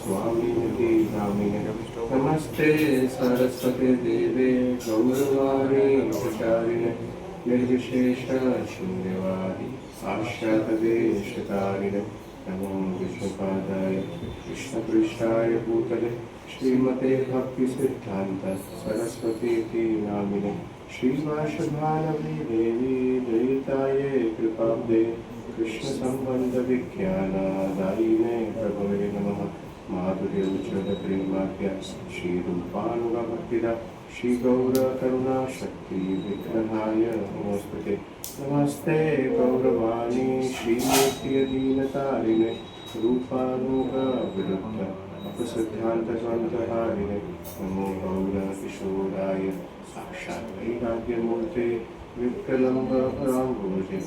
स्वामिनिधि नामिने नमस्ते सरस्वती देवे गौरवाणी प्रचारिणे निर्विशेष शून्यवादी आश्रतदेशतारिणे नमो विष्णुपादाय कृष्णपृष्ठाय भूतले श्रीमते भक्तिसिद्धान्त सरस्वती नामिने श्रीवासभानवी देवी दयिताये कृपाब्दे कृष्णसम्बन्धविज्ञानदायिने प्रभवे नमः माधुर्य उज्ज्वल प्रेमाख्या श्रीरूपानुगभक्तिदा श्रीगौरकरुणाशक्ति विग्रहाय नमोस्तुते नमस्ते गौरवाणी श्रीनित्यदीनतारिणे रूपानुगविरुद्ध अपसिद्धान्तग्रन्थहारिणे नमो गौरकिशोराय साक्षात् वैराग्यमूर्ते विप्रलम्बपराम्भोजे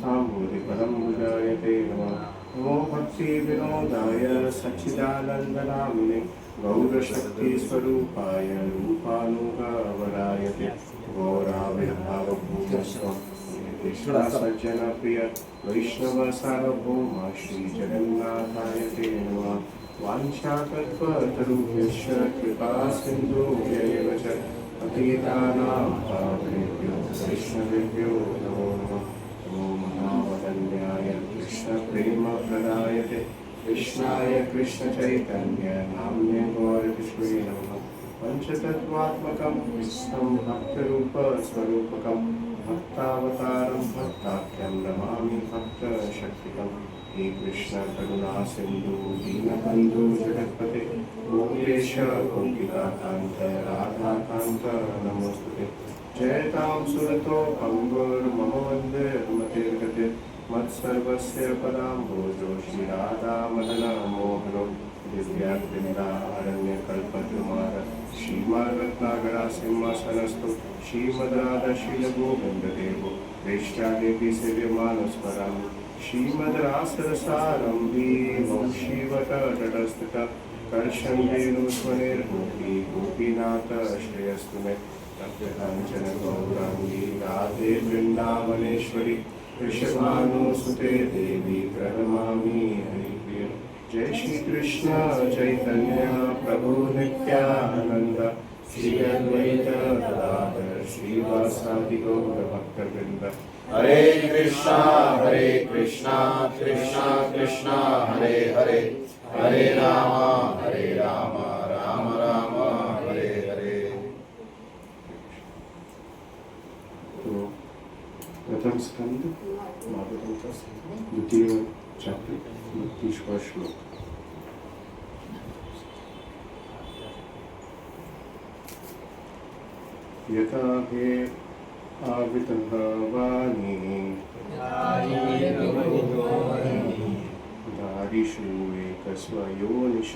साम्भोधि परम्भुजाय ते नमः नमो भक्तिविनोदाय सच्चिदानन्दनामिने गौरशक्तिस्वरूपाय रूपानुगवराय ते गौराविर्भावभूतस्वं कृष्णसज्जनप्रिय वैष्णवसार्वभौम श्रीजगन्नाथाय ते नमः वाञ्छाकल्पतरुभ्यश्च कृपासिन्धुभ्यैव च पतितानां पावनेभ्यो वैष्णवेभ्यो नमो नमः नमो महावदन्याय कृष्णप्रेमप्रदायते कृष्णाय कृष्णचैतन्य नाम्ने गौरविष्णवे नमः पञ्चतत्त्वात्मकं विष्णुं भक्तरूपस्वरूपकं भक्तावतारं भक्ताख्यं नमामि भक्तशक्तिकम् हे कृष्ण करुणा सिंधु दीनबंधु जगत्पते गोपेश गोपिकान्त राधाकान्त नमोस्तुते जयतां सुरतो मम वन्दे मतिर्गते मत्सर्वस्य पदाम्भोजो श्रीराधामदनमोहनो दिव्यार्तिन्दारण्यकल्पद्रुमार श्रीमद्रत्नागरासिंहासनस्थो श्रीमद्राधशीलगोविन्ददेवो वैष्णादेवी सेव्यमानस्मरामि श्रीमद्रासरसारम्भी वंशीवटतटस्थिता कर्षणेन्दुस्वनिर्गोपी गोपीनाथ श्रेयस्तु मे तप्तकाञ्चन गौराङ्गी राधे वृन्दावनेश्वरी वृषभानुसुते देवी प्रणमामि हरिप्रिय जय श्री कृष्ण चैतन्य प्रभु नित्यानंद श्री अद्वैत गदाधर श्रीवासादि गौर भक्तवृंद हरे कृष्णा कृष्णा कृष्णा हरे हरे हरे राम राम राम हरे हरे। तो प्रथम स्कंद द्वितीय चैप्टर 32वां श्लोक। यथा हे आवितः वाणी दारिषु एकस्वयोनिष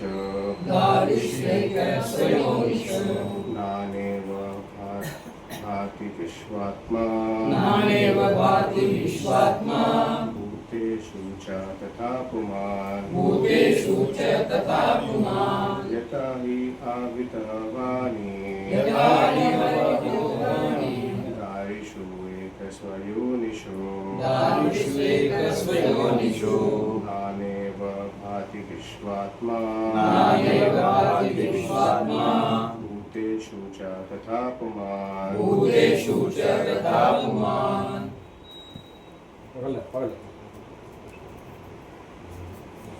नानेव भाति विश्वात्मा भूतेषु च तथा पुमान् यथा हि आवितः वाणी दारिषु एकस्वयोनिषु नानेव भाति विश्वात्मा भूतेषु च तथा पुमान्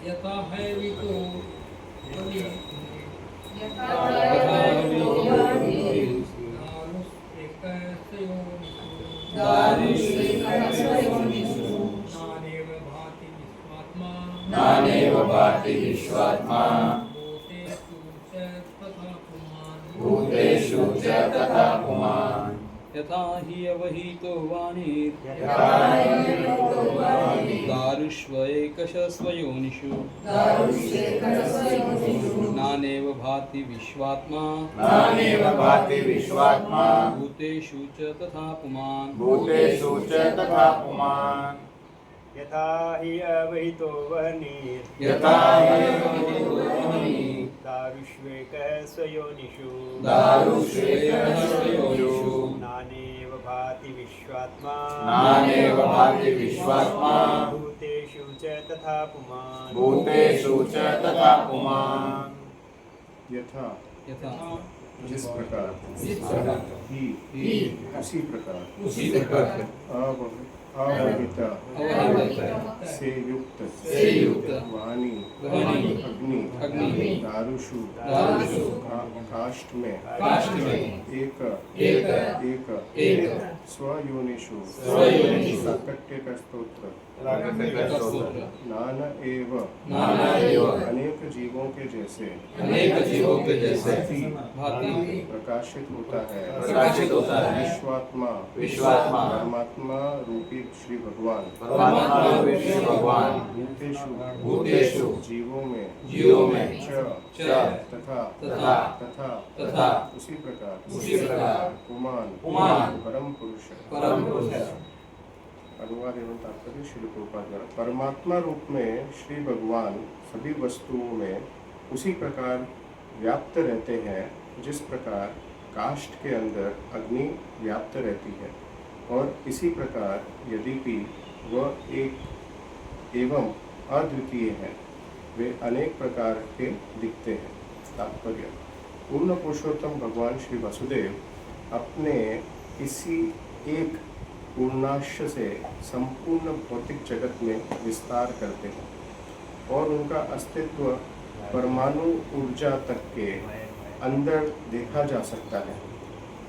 यथा है वितो नानेव भाति विश्वात्मा भूतेषु च तथा पुमान् यथा हि अवहितो वाणीर् दारुष्वेकशस्वयोनिषु नानेव भाति विश्वात्मा भूतेषु च तथा पुमान् यथा हि अवहितो वह्निर् दारुष्वेकः स्वयोनिषु नानेव भाति विश्वात्मा भूतेषु च तथा तथा पुमान् यथा यथा जिस प्रकार ही उसी प्रकार अवहित से युक्त वाणी अग्नि दारुषु काष्ठ में एक स्वयोनिषु प्राकट्य का स्तोत्र नाना एव अनेक जीवों के जैसे भांति प्रकाशित होता है विश्वात्मा परमात्मा रूपी श्री भगवान भूतेषु जीवों में च तथा उसी प्रकार पुमान परम पुरुष अनुवाद एवं तात्पर्य श्री प्रभुपाद द्वारा परमात्मा रूप में श्री भगवान सभी वस्तुओं में उसी प्रकार व्याप्त रहते हैं जिस प्रकार काष्ठ के अंदर अग्नि व्याप्त रहती है और इसी प्रकार यद्यपि वह एक एवं अद्वितीय है वे अनेक प्रकार के दिखते हैं। तात्पर्य पूर्ण पुरुषोत्तम भगवान श्री वसुदेव अपने इसी एक पूर्णांश से संपूर्ण भौतिक जगत में विस्तार करते हैं और उनका अस्तित्व परमाणु ऊर्जा तक के अंदर देखा जा सकता है।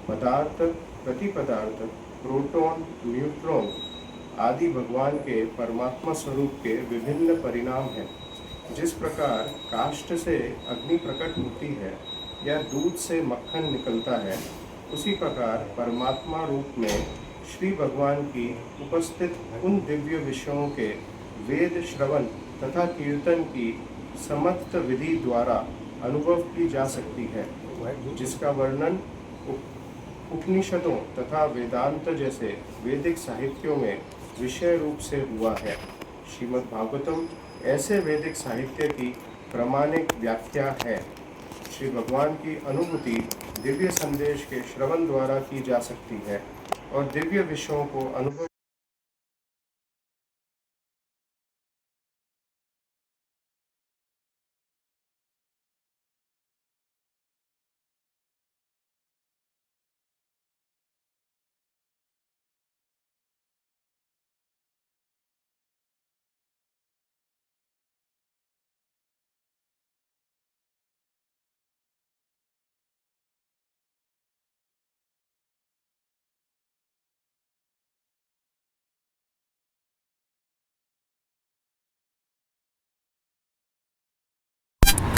पदार्थ प्रतिपदार्थ प्रोटॉन न्यूट्रॉन आदि भगवान के परमात्मा स्वरूप के विभिन्न परिणाम हैं। जिस प्रकार काष्ठ से अग्नि प्रकट होती है या दूध से मक्खन निकलता है उसी प्रकार परमात्मा रूप में श्री भगवान की उपस्थित उन दिव्य विषयों के वेद श्रवण तथा कीर्तन की समस्त विधि द्वारा अनुभव की जा सकती है जिसका वर्णन उपनिषदों तथा वेदांत जैसे वैदिक साहित्यों में विषय रूप से हुआ है। श्रीमद् भागवतम ऐसे वैदिक साहित्य की प्रामाणिक व्याख्या है। श्री भगवान की अनुभूति दिव्य संदेश के श्रवण द्वारा की जा सकती है और दिव्य विषयों को अनुभव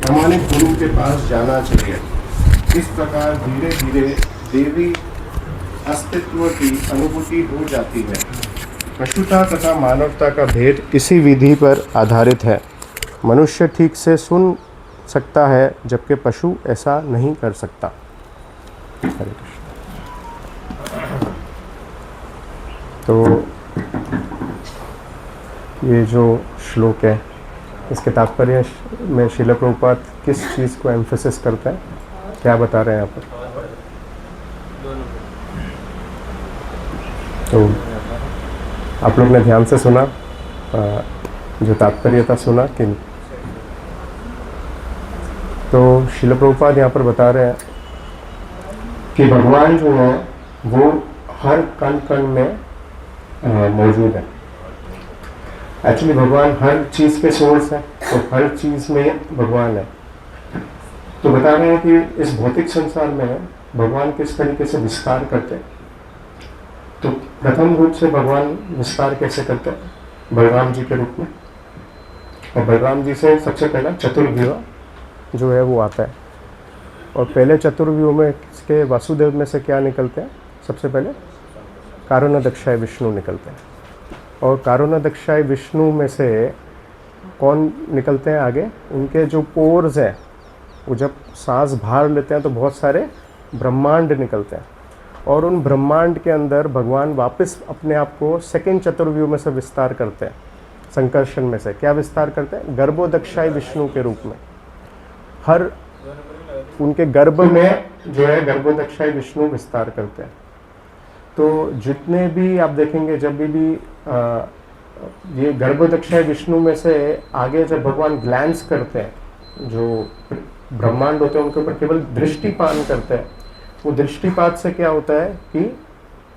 प्रामाणिक गुरु के पास जाना चाहिए। इस प्रकार धीरे धीरे देवी अस्तित्व की अनुभूति हो जाती है। पशुता तथा मानवता का भेद इसी विधि पर आधारित है। मनुष्य ठीक से सुन सकता है जबकि पशु ऐसा नहीं कर सकता। हरे कृष्ण। तो ये जो श्लोक है इसके तात्पर्य में श्रील प्रभुपाद किस चीज़ को एम्फेसिस करते हैं, क्या बता रहे हैं यहाँ पर? तो आप लोग ने ध्यान से सुना, जो तात्पर्य था सुना कि नहीं? तो श्रील प्रभुपाद यहाँ पर बता रहे हैं कि भगवान जो है वो हर कण कण में मौजूद है। एक्चुअली भगवान हर चीज़ के सोर्स है, तो हर चीज़ में भगवान है। तो बता रहे हैं कि इस भौतिक संसार में भगवान किस तरीके से विस्तार करते हैं। तो प्रथम रूप से भगवान विस्तार कैसे करते हैं? बलराम जी के रूप में। और बलराम जी से सबसे पहला चतुर्व्यूह जो है वो आता है। और पहले चतुर्व्यूह में इसके वासुदेव में से क्या निकलते हैं? सबसे पहले कारुण्यदक्षाय विष्णु निकलते हैं। और कारुण्यदक्षाय विष्णु में से कौन निकलते हैं आगे? उनके जो पोर्स हैं वो जब सांस बाहर लेते हैं तो बहुत सारे ब्रह्मांड निकलते हैं। और उन ब्रह्मांड के अंदर भगवान वापस अपने आप को सेकंड चतुर्व्यूह में से विस्तार करते हैं। संकर्षण में से क्या विस्तार करते हैं? गर्भोदक्षाय विष्णु के रूप में। हर उनके गर्भ में जो है गर्भोदक्षाय विष्णु विस्तार करते हैं। तो जितने भी आप देखेंगे जब भी ये गर्भोदक्षाय विष्णु में से आगे जब भगवान ग्लैंस करते हैं जो ब्रह्मांड होते हैं उनके ऊपर केवल दृष्टिपान करते हैं, वो दृष्टिपात से क्या होता है कि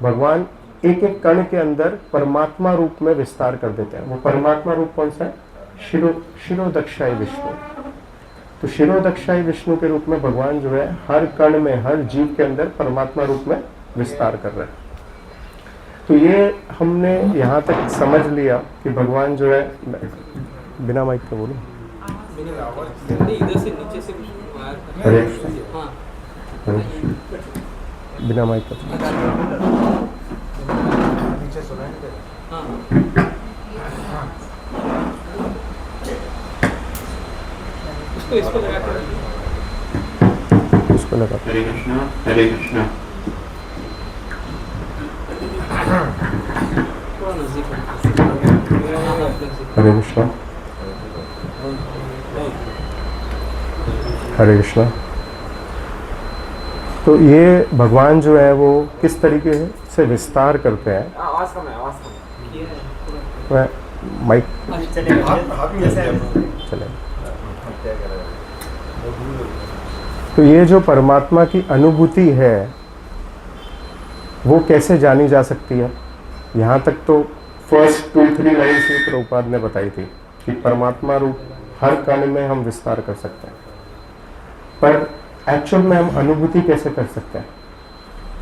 भगवान एक एक कण के अंदर परमात्मा रूप में विस्तार कर देते हैं। वो परमात्मा रूप कौन सा है? शिरोदक्षाई विष्णु। तो शिरोदक्षाई विष्णु के रूप में भगवान जो है हर कण में, हर जीव के अंदर परमात्मा रूप में विस्तार कर रहे हैं। तो ये हमने यहाँ तक समझ लिया कि भगवान जो है, बिना माइक के बोलो, इधर से नीचे से हरे हाँ बिना माइक के हाँ इसको लगा कर उसको लगा। हरे कृष्णा हरे कृष्णा। थोड़ा नजदीक हरे कृष्णा हरे कृष्णा। तो ये भगवान जो है वो किस तरीके से विस्तार करते हैं। आवाज कम है, आवाज कम वह माइक है। चले। तो ये जो परमात्मा की अनुभूति है वो कैसे जानी जा सकती है? यहाँ तक तो फर्स्ट 2-3 लाइन से प्रभुपाद ने बताई थी कि परमात्मा रूप हर कण में हम विस्तार कर सकते हैं, पर एक्चुअल में हम अनुभूति कैसे कर सकते हैं?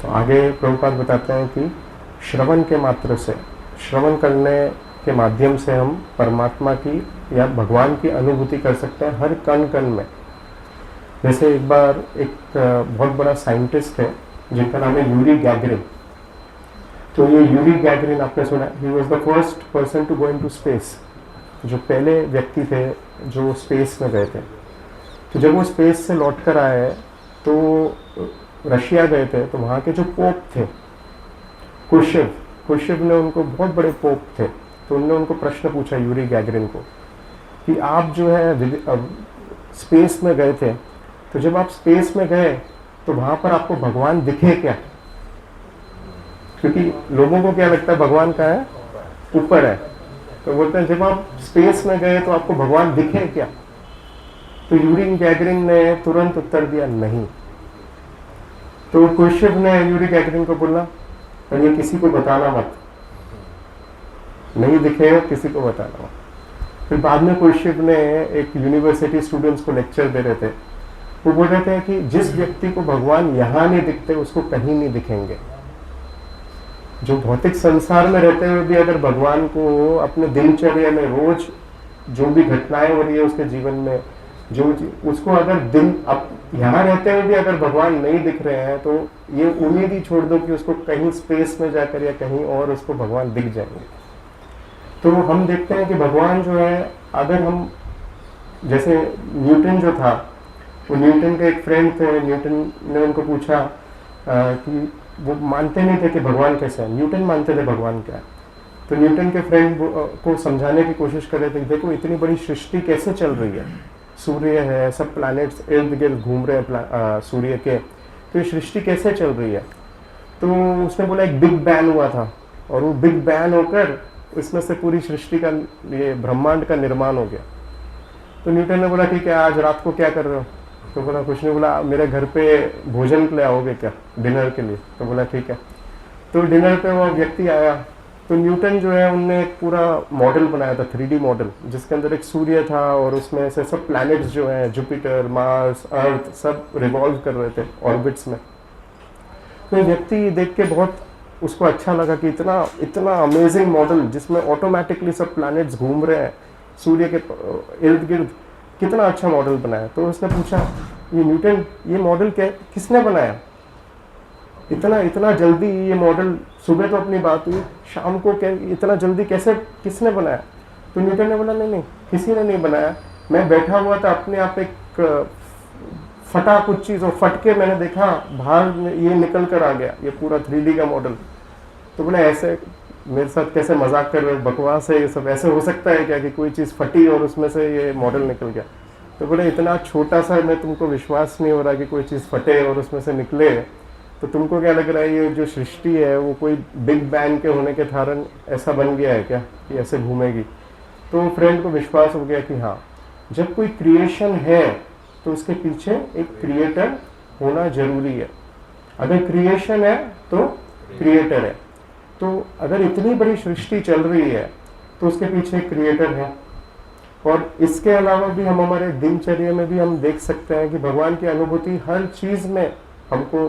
तो आगे प्रभुपाद बताते हैं कि श्रवण के मात्र से, श्रवण करने के माध्यम से हम परमात्मा की या भगवान की अनुभूति कर सकते हैं हर कण कण में। जैसे एक बार एक बहुत बड़ा साइंटिस्ट है जिनका नाम है यूरी गैगरिन। तो ये यूरी गैगरिन आपने सुना, he was the first person to go into space. जो पहले व्यक्ति थे जो स्पेस में गए थे। तो जब वो स्पेस से लौट कर आए तो रशिया गए थे, तो वहाँ के जो पोप थे कुर्शिव ने, उनको बहुत बड़े पोप थे, तो उन्होंने उनको प्रश्न पूछा यूरी गैगरिन को कि आप जो है स्पेस में गए थे, तो जब आप स्पेस में गए तो वहाँ पर आपको भगवान दिखे क्या? क्योंकि लोगों को क्या लगता है भगवान कहाँ है? ऊपर है। तो बोलते हैं जब आप स्पेस में गए तो आपको भगवान दिखे क्या? तो यूरी गैगरिन ने तुरंत उत्तर दिया नहीं। तो कुर्शिव ने यूरी गैगरिन को बोला और ये किसी को बताना मत, नहीं दिखेगा किसी को बताना मत। फिर बाद में कुर्शिव ने एक यूनिवर्सिटी स्टूडेंट्स को लेक्चर दे रहे थे, वो बोल रहे थे कि जिस व्यक्ति को भगवान यहाँ नहीं दिखते उसको कहीं नहीं दिखेंगे। जो भौतिक संसार में रहते हुए भी अगर भगवान को अपने दिनचर्या में रोज जो भी घटनाएं हो रही है उसके जीवन में, जो उसको अगर दिन अब यहाँ रहते हुए भी अगर भगवान नहीं दिख रहे हैं तो ये उम्मीद ही छोड़ दो कि उसको कहीं स्पेस में जाकर या कहीं और उसको भगवान दिख जाएंगे। तो हम देखते हैं कि भगवान जो है, अगर हम जैसे न्यूटन जो था, वो न्यूटन के एक फ्रेंड थे, न्यूटन ने उनको पूछा कि वो मानते नहीं थे कि भगवान कैसा है, न्यूटन मानते थे भगवान क्या है। तो न्यूटन के फ्रेंड को समझाने की कोशिश कर रहे थे, देखो इतनी बड़ी सृष्टि कैसे चल रही है, सूर्य है, सब प्लैनेट्स इर्द गिर्द घूम रहे हैं सूर्य के, तो ये सृष्टि कैसे चल रही है। तो उसने बोला एक बिग बैंग हुआ था और वो बिग बैंग होकर इसमें से पूरी सृष्टि का, ये ब्रह्मांड का निर्माण हो गया। तो न्यूटन ने बोला ठीक है, आज रात को क्या कर रहे हो? तो बोला कुछ नहीं। बोला मेरे घर पे भोजन के लिए आओगे क्या, डिनर के लिए? तो बोला ठीक है। तो डिनर पे वो व्यक्ति आया, तो न्यूटन जो है उनने एक पूरा मॉडल बनाया था, 3D मॉडल, जिसके अंदर एक सूर्य था और उसमें से सब प्लैनेट्स जो हैं, जुपिटर, मार्स, अर्थ, सब रिवॉल्व कर रहे थे ऑर्बिट्स में। तो ये व्यक्ति देख के बहुत उसको अच्छा लगा कि इतना इतना अमेजिंग मॉडल जिसमें ऑटोमेटिकली सब प्लैनेट्स घूम रहे हैं सूर्य के इर्द गिर्द, कितना अच्छा मॉडल बनाया। तो उसने पूछा ये न्यूटन, ये मॉडल किसने बनाया? इतना जल्दी ये मॉडल, सुबह तो अपनी बात हुई, शाम को इतना जल्दी कैसे, किसने बनाया? तो न्यूटन ने बोला नहीं, किसी ने नहीं बनाया, मैं बैठा हुआ था अपने आप, एक फटा कुछ चीज़ और फट के मैंने देखा बाहर ये निकल कर आ गया, ये पूरा 3D का मॉडल। तो बोला ऐसे मेरे साथ कैसे मजाक कर रहे हो, बकवास है ये सब, ऐसे हो सकता है क्या कि कोई चीज़ फटी और उसमें से ये मॉडल निकल गया? तो बोले इतना छोटा सा, मैं तुमको विश्वास नहीं हो रहा कि कोई चीज़ फटे और उसमें से निकले, तो तुमको क्या लग रहा है ये जो सृष्टि है वो कोई बिग बैंग के होने के कारण ऐसा बन गया है क्या कि ऐसे घूमेगी? तो फ्रेंड को विश्वास हो गया कि हाँ, जब कोई क्रिएशन है तो उसके पीछे एक क्रिएटर होना जरूरी है। अगर क्रिएशन है तो क्रिएटर है। तो अगर इतनी बड़ी सृष्टि चल रही है तो उसके पीछे एक क्रिएटर है। और इसके अलावा भी हम हमारे दिनचर्या में भी हम देख सकते हैं कि भगवान की अनुभूति हर चीज़ में हमको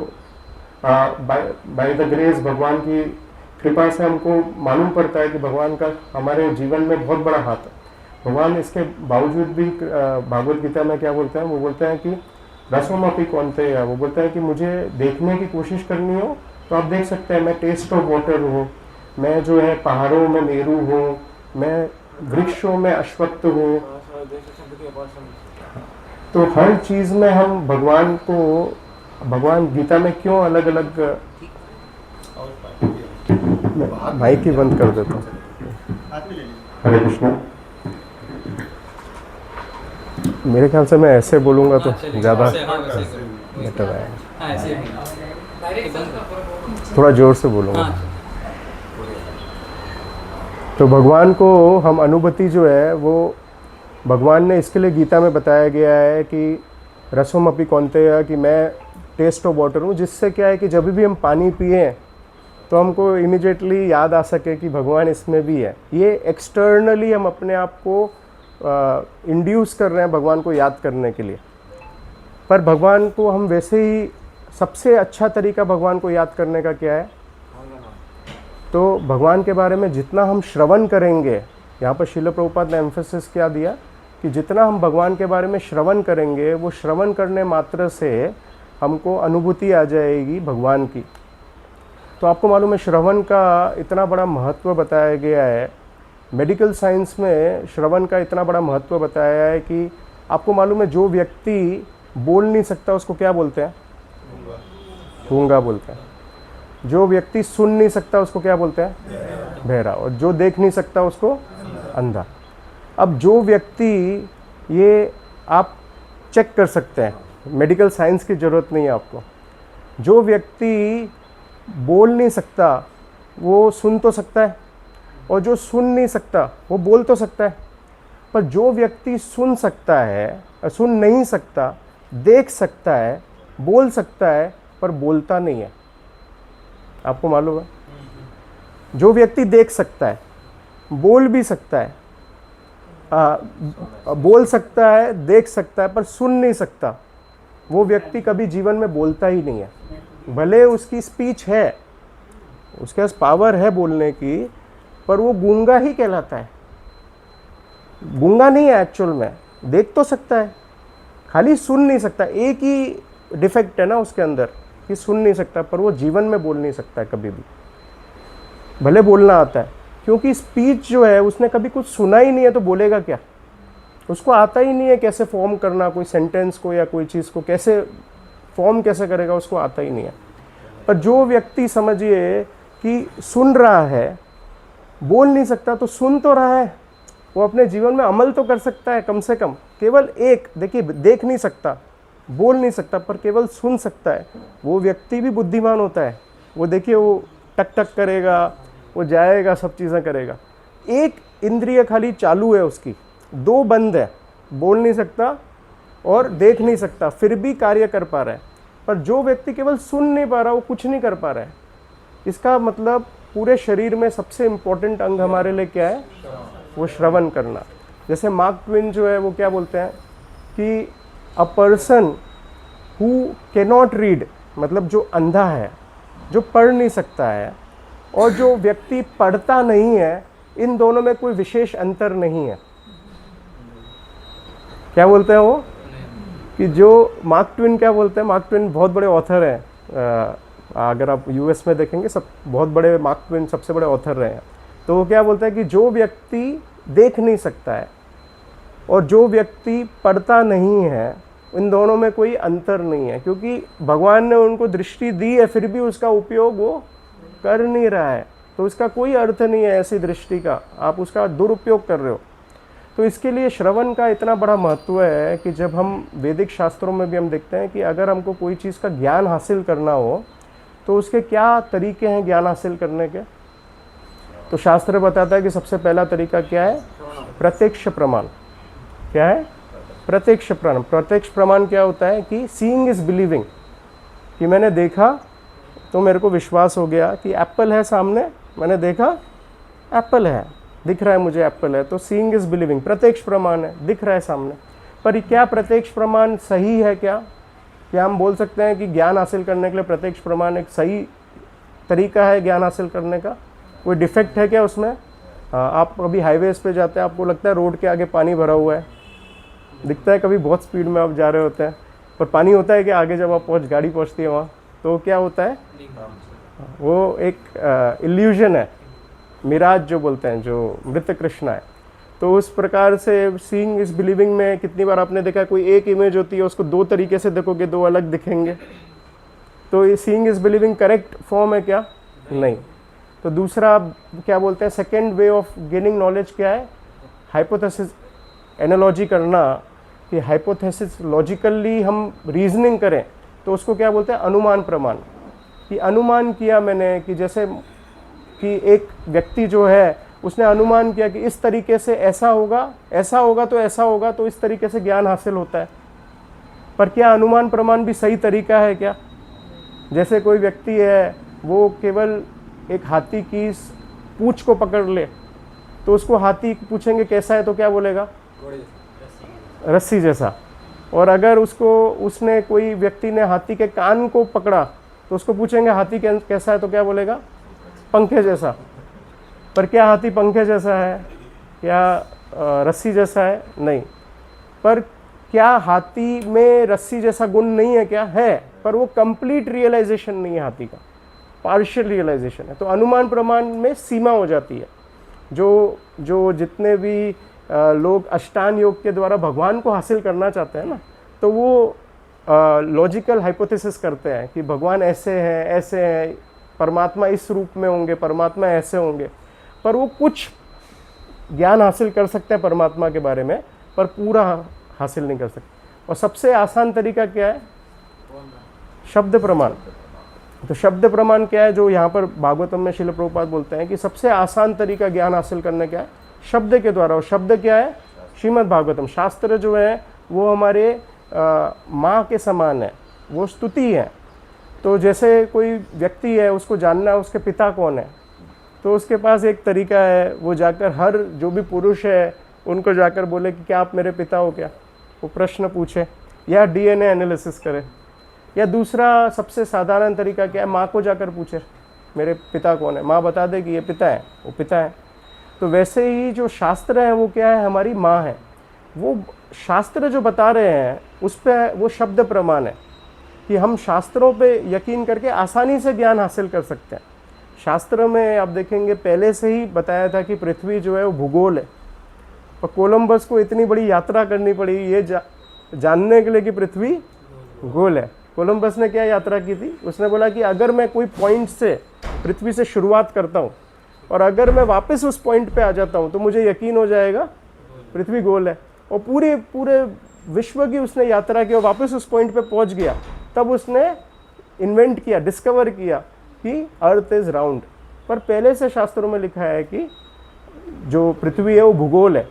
बाय द ग्रेस, भगवान की कृपा से हमको मालूम पड़ता है कि भगवान का हमारे जीवन में बहुत बड़ा हाथ है। भगवान इसके बावजूद भी भागवत गीता में क्या बोलते हैं, वो बोलते हैं कि रसोमपि कौनते हैं, वो बोलते हैं कि मुझे देखने की कोशिश करनी हो तो आप देख सकते हैं, मैं टेस्ट ऑफ वाटर हूँ, मैं जो है पहाड़ों में मेरू हूँ, मैं वृक्षों में अश्वत्थ हूँ। तो हर चीज में हम भगवान को, भगवान गीता में क्यों अलग अलग, माइक ही बंद कर देता हूँ। हरे कृष्णा। मेरे ख्याल से मैं ऐसे बोलूंगा तो ज्यादा बेटर है। थोड़ा जोर से बोलूंगा। तो भगवान को हम अनुभूति जो है वो भगवान ने इसके लिए गीता में बताया गया है कि रसोमपि कौनतेय, कि मैं टेस्ट ऑफ वाटर हूँ, जिससे क्या है कि जब भी हम पानी पिए तो हमको इमिडिएटली याद आ सके कि भगवान इसमें भी है। ये एक्सटर्नली हम अपने आप को इंड्यूस कर रहे हैं भगवान को याद करने के लिए, पर भगवान को हम वैसे ही, सबसे अच्छा तरीका भगवान को याद करने का क्या है, तो भगवान के बारे में जितना हम श्रवण करेंगे, यहाँ पर श्रील प्रभुपाद ने एम्फेसिस क्या दिया कि जितना हम भगवान के बारे में श्रवण करेंगे, वो श्रवण करने मात्र से हमको अनुभूति आ जाएगी भगवान की। तो आपको मालूम है श्रवण का इतना बड़ा महत्व बताया गया है, मेडिकल साइंस में श्रवण का इतना बड़ा महत्व बताया है कि आपको मालूम है जो व्यक्ति बोल नहीं सकता उसको क्या बोलते हैं, गूंगा बोलते हैं। जो व्यक्ति सुन नहीं सकता उसको क्या बोलते हैं, बहरा। और जो देख नहीं सकता उसको अंधा। अब जो व्यक्ति, ये आप चेक कर सकते हैं, मेडिकल साइंस की ज़रूरत नहीं है आपको, जो व्यक्ति बोल नहीं सकता वो सुन तो सकता है, और जो सुन नहीं सकता वो बोल तो सकता है। पर जो व्यक्ति सुन सकता है, सुन नहीं सकता, देख सकता है, बोल सकता है, पर बोलता नहीं है, आपको मालूम है। जो व्यक्ति देख सकता है, बोल भी सकता है, बोल सकता है, देख सकता है, पर सुन नहीं सकता, वो व्यक्ति कभी जीवन में बोलता ही नहीं है। भले उसकी स्पीच है, उसके पास पावर है बोलने की, पर वो गूंगा ही कहलाता है। गूंगा नहीं है एक्चुअल में, देख तो सकता है, खाली सुन नहीं सकता। एक ही डिफेक्ट है ना उसके अंदर कि सुन नहीं सकता, पर वो जीवन में बोल नहीं सकता है कभी भी। भले बोलना आता है, क्योंकि स्पीच जो है उसने कभी कुछ सुना ही नहीं है, तो बोलेगा क्या, उसको आता ही नहीं है कैसे फॉर्म करना, कोई सेंटेंस को या कोई चीज़ को कैसे फॉर्म कैसे करेगा, उसको आता ही नहीं है। पर जो व्यक्ति समझिए कि सुन रहा है, बोल नहीं सकता तो सुन तो रहा है, वो अपने जीवन में अमल तो कर सकता है कम से कम। केवल एक, देखिए, देख नहीं सकता, बोल नहीं सकता, पर केवल सुन सकता है, वो व्यक्ति भी बुद्धिमान होता है। वो देखिए, वो टक टक करेगा, वो जाएगा, सब चीज़ें करेगा। एक इंद्रिय खाली चालू है उसकी, दो बंद है, बोल नहीं सकता और देख नहीं सकता, फिर भी कार्य कर पा रहा है। पर जो व्यक्ति केवल सुन नहीं पा रहा, वो कुछ नहीं कर पा रहा है। इसका मतलब पूरे शरीर में सबसे इम्पोर्टेंट अंग हमारे लिए क्या है, वो श्रवण करना। जैसे मार्क ट्वेन जो है वो क्या बोलते हैं कि a person who cannot read, मतलब जो अंधा है, जो पढ़ नहीं सकता है, और जो व्यक्ति पढ़ता नहीं है, इन दोनों में कोई विशेष अंतर नहीं है। क्या बोलते हैं वो, कि जो मार्क ट्वेन क्या बोलते हैं, मार्क ट्वेन बहुत बड़े ऑथर हैं, अगर आप यूएस में देखेंगे सब बहुत बड़े, मार्क ट्वेन सबसे बड़े ऑथर रहे हैं। तो वो क्या बोलता है कि जो व्यक्ति देख नहीं सकता है और जो व्यक्ति पढ़ता नहीं है, इन दोनों में कोई अंतर नहीं है, क्योंकि भगवान ने उनको दृष्टि दी है, फिर भी उसका उपयोग वो कर नहीं रहा है। तो उसका कोई अर्थ नहीं है ऐसी दृष्टि का, आप उसका दुरुपयोग कर रहे हो। तो इसके लिए श्रवण का इतना बड़ा महत्व है कि जब हम वैदिक शास्त्रों में भी हम देखते हैं कि अगर हमको कोई चीज़ का ज्ञान हासिल करना हो तो उसके क्या तरीके हैं ज्ञान हासिल करने के। तो शास्त्र बताता है कि सबसे पहला तरीका क्या है, प्रत्यक्ष प्रमाण। क्या है, प्रत्यक्ष प्रमाण। प्रत्यक्ष प्रमाण क्या होता है कि सीइंग इज बिलीविंग, कि मैंने देखा तो मेरे को विश्वास हो गया कि एप्पल है सामने, मैंने देखा एप्पल है, दिख रहा है मुझे एप्पल है, तो सीइंग इज बिलीविंग प्रत्यक्ष प्रमाण है, दिख रहा है सामने। पर क्या प्रत्यक्ष प्रमाण सही है? क्या हम बोल सकते हैं कि ज्ञान हासिल करने के लिए प्रत्यक्ष प्रमाण एक सही तरीका है ज्ञान हासिल करने का? कोई डिफेक्ट है क्या उसमें? आप कभी हाईवेज पे जाते हैं, आपको लगता है रोड के आगे पानी भरा हुआ है, दिखता है, कभी बहुत स्पीड में आप जा रहे होते हैं, पर पानी होता है कि आगे जब आप गाड़ी पहुंचती है वहाँ, तो क्या होता है? वो एक इल्यूजन है, मिराज जो बोलते हैं, जो मृत कृष्णा है। तो उस प्रकार से सीइंग इज बिलीविंग में कितनी बार आपने देखा कोई एक इमेज होती है, उसको दो तरीके से देखोगे, दो अलग दिखेंगे। तो ये seeing is believing correct form है क्या? नहीं। तो दूसरा क्या बोलते हैं, second way of gaining knowledge क्या है? हाइपोथेसिस एनालॉजी करना, कि हाइपोथेसिस लॉजिकली हम रीजनिंग करें, तो उसको क्या बोलते हैं? अनुमान प्रमाण। कि अनुमान किया मैंने कि जैसे कि एक व्यक्ति जो है उसने अनुमान किया कि इस तरीके से ऐसा होगा, ऐसा होगा तो ऐसा होगा, तो इस तरीके से ज्ञान हासिल होता है। पर क्या अनुमान प्रमाण भी सही तरीका है क्या? जैसे कोई व्यक्ति है वो केवल एक हाथी की पूंछ को पकड़ ले, तो उसको हाथी पूछेंगे कैसा है, तो क्या बोलेगा? रस्सी जैसा। और अगर उसने कोई व्यक्ति ने हाथी के कान को पकड़ा, तो उसको पूछेंगे हाथी कैसा है, तो क्या बोलेगा? पंखे जैसा। पर क्या हाथी पंखे जैसा है या रस्सी जैसा है? नहीं। पर क्या हाथी में रस्सी जैसा गुण नहीं है क्या? है, पर वो कंप्लीट रियलाइजेशन नहीं है हाथी का, पार्शियल रियलाइजेशन है। तो अनुमान प्रमाण में सीमा हो जाती है। जो जितने भी लोग अष्टांग योग के द्वारा भगवान को हासिल करना चाहते हैं ना, तो वो लॉजिकल हाइपोथेसिस करते हैं कि भगवान ऐसे हैं, परमात्मा इस रूप में होंगे, परमात्मा ऐसे होंगे। पर वो कुछ ज्ञान हासिल कर सकते हैं परमात्मा के बारे में, पर पूरा हासिल नहीं कर सकते। और सबसे आसान तरीका क्या है? शब्द प्रमाण। तो शब्द प्रमाण क्या है? जो यहाँ पर भागवतम में श्रील प्रभुपाद बोलते हैं कि सबसे आसान तरीका ज्ञान हासिल करने क्या है? शब्द के द्वारा। और शब्द क्या है? श्रीमद् भागवतम। शास्त्र जो है वो हमारे माँ के समान है, वो स्तुति है। तो जैसे कोई व्यक्ति है, उसको जानना है उसके पिता कौन है, तो उसके पास एक तरीका है, वो जाकर हर जो भी पुरुष है उनको जाकर बोले कि क्या आप मेरे पिता हो क्या? वो प्रश्न पूछे, या डीएनए एनालिसिस करे। या दूसरा सबसे साधारण तरीका क्या है? माँ को जाकर पूछे मेरे पिता कौन है, माँ बता दे कि ये पिता है, वो पिता है। तो वैसे ही जो शास्त्र है वो क्या है? हमारी माँ है। वो शास्त्र जो बता रहे हैं उस पर वो शब्द प्रमाण है कि हम शास्त्रों पे यकीन करके आसानी से ज्ञान हासिल कर सकते हैं। शास्त्र में आप देखेंगे पहले से ही बताया था कि पृथ्वी जो है वो भूगोल है। और कोलंबस को इतनी बड़ी यात्रा करनी पड़ी ये जानने के लिए कि पृथ्वी गोल है। कोलंबस ने क्या यात्रा की थी? उसने बोला कि अगर मैं कोई पॉइंट से पृथ्वी से शुरुआत करता हूँ और अगर मैं वापस उस पॉइंट पे आ जाता हूँ तो मुझे यकीन हो जाएगा पृथ्वी गोल है। और पूरे विश्व की उसने यात्रा की और वापस उस पॉइंट पे पहुँच गया। तब उसने इन्वेंट किया, डिस्कवर किया कि अर्थ इज राउंड। पर पहले से शास्त्रों में लिखा है कि जो पृथ्वी है वो भूगोल है।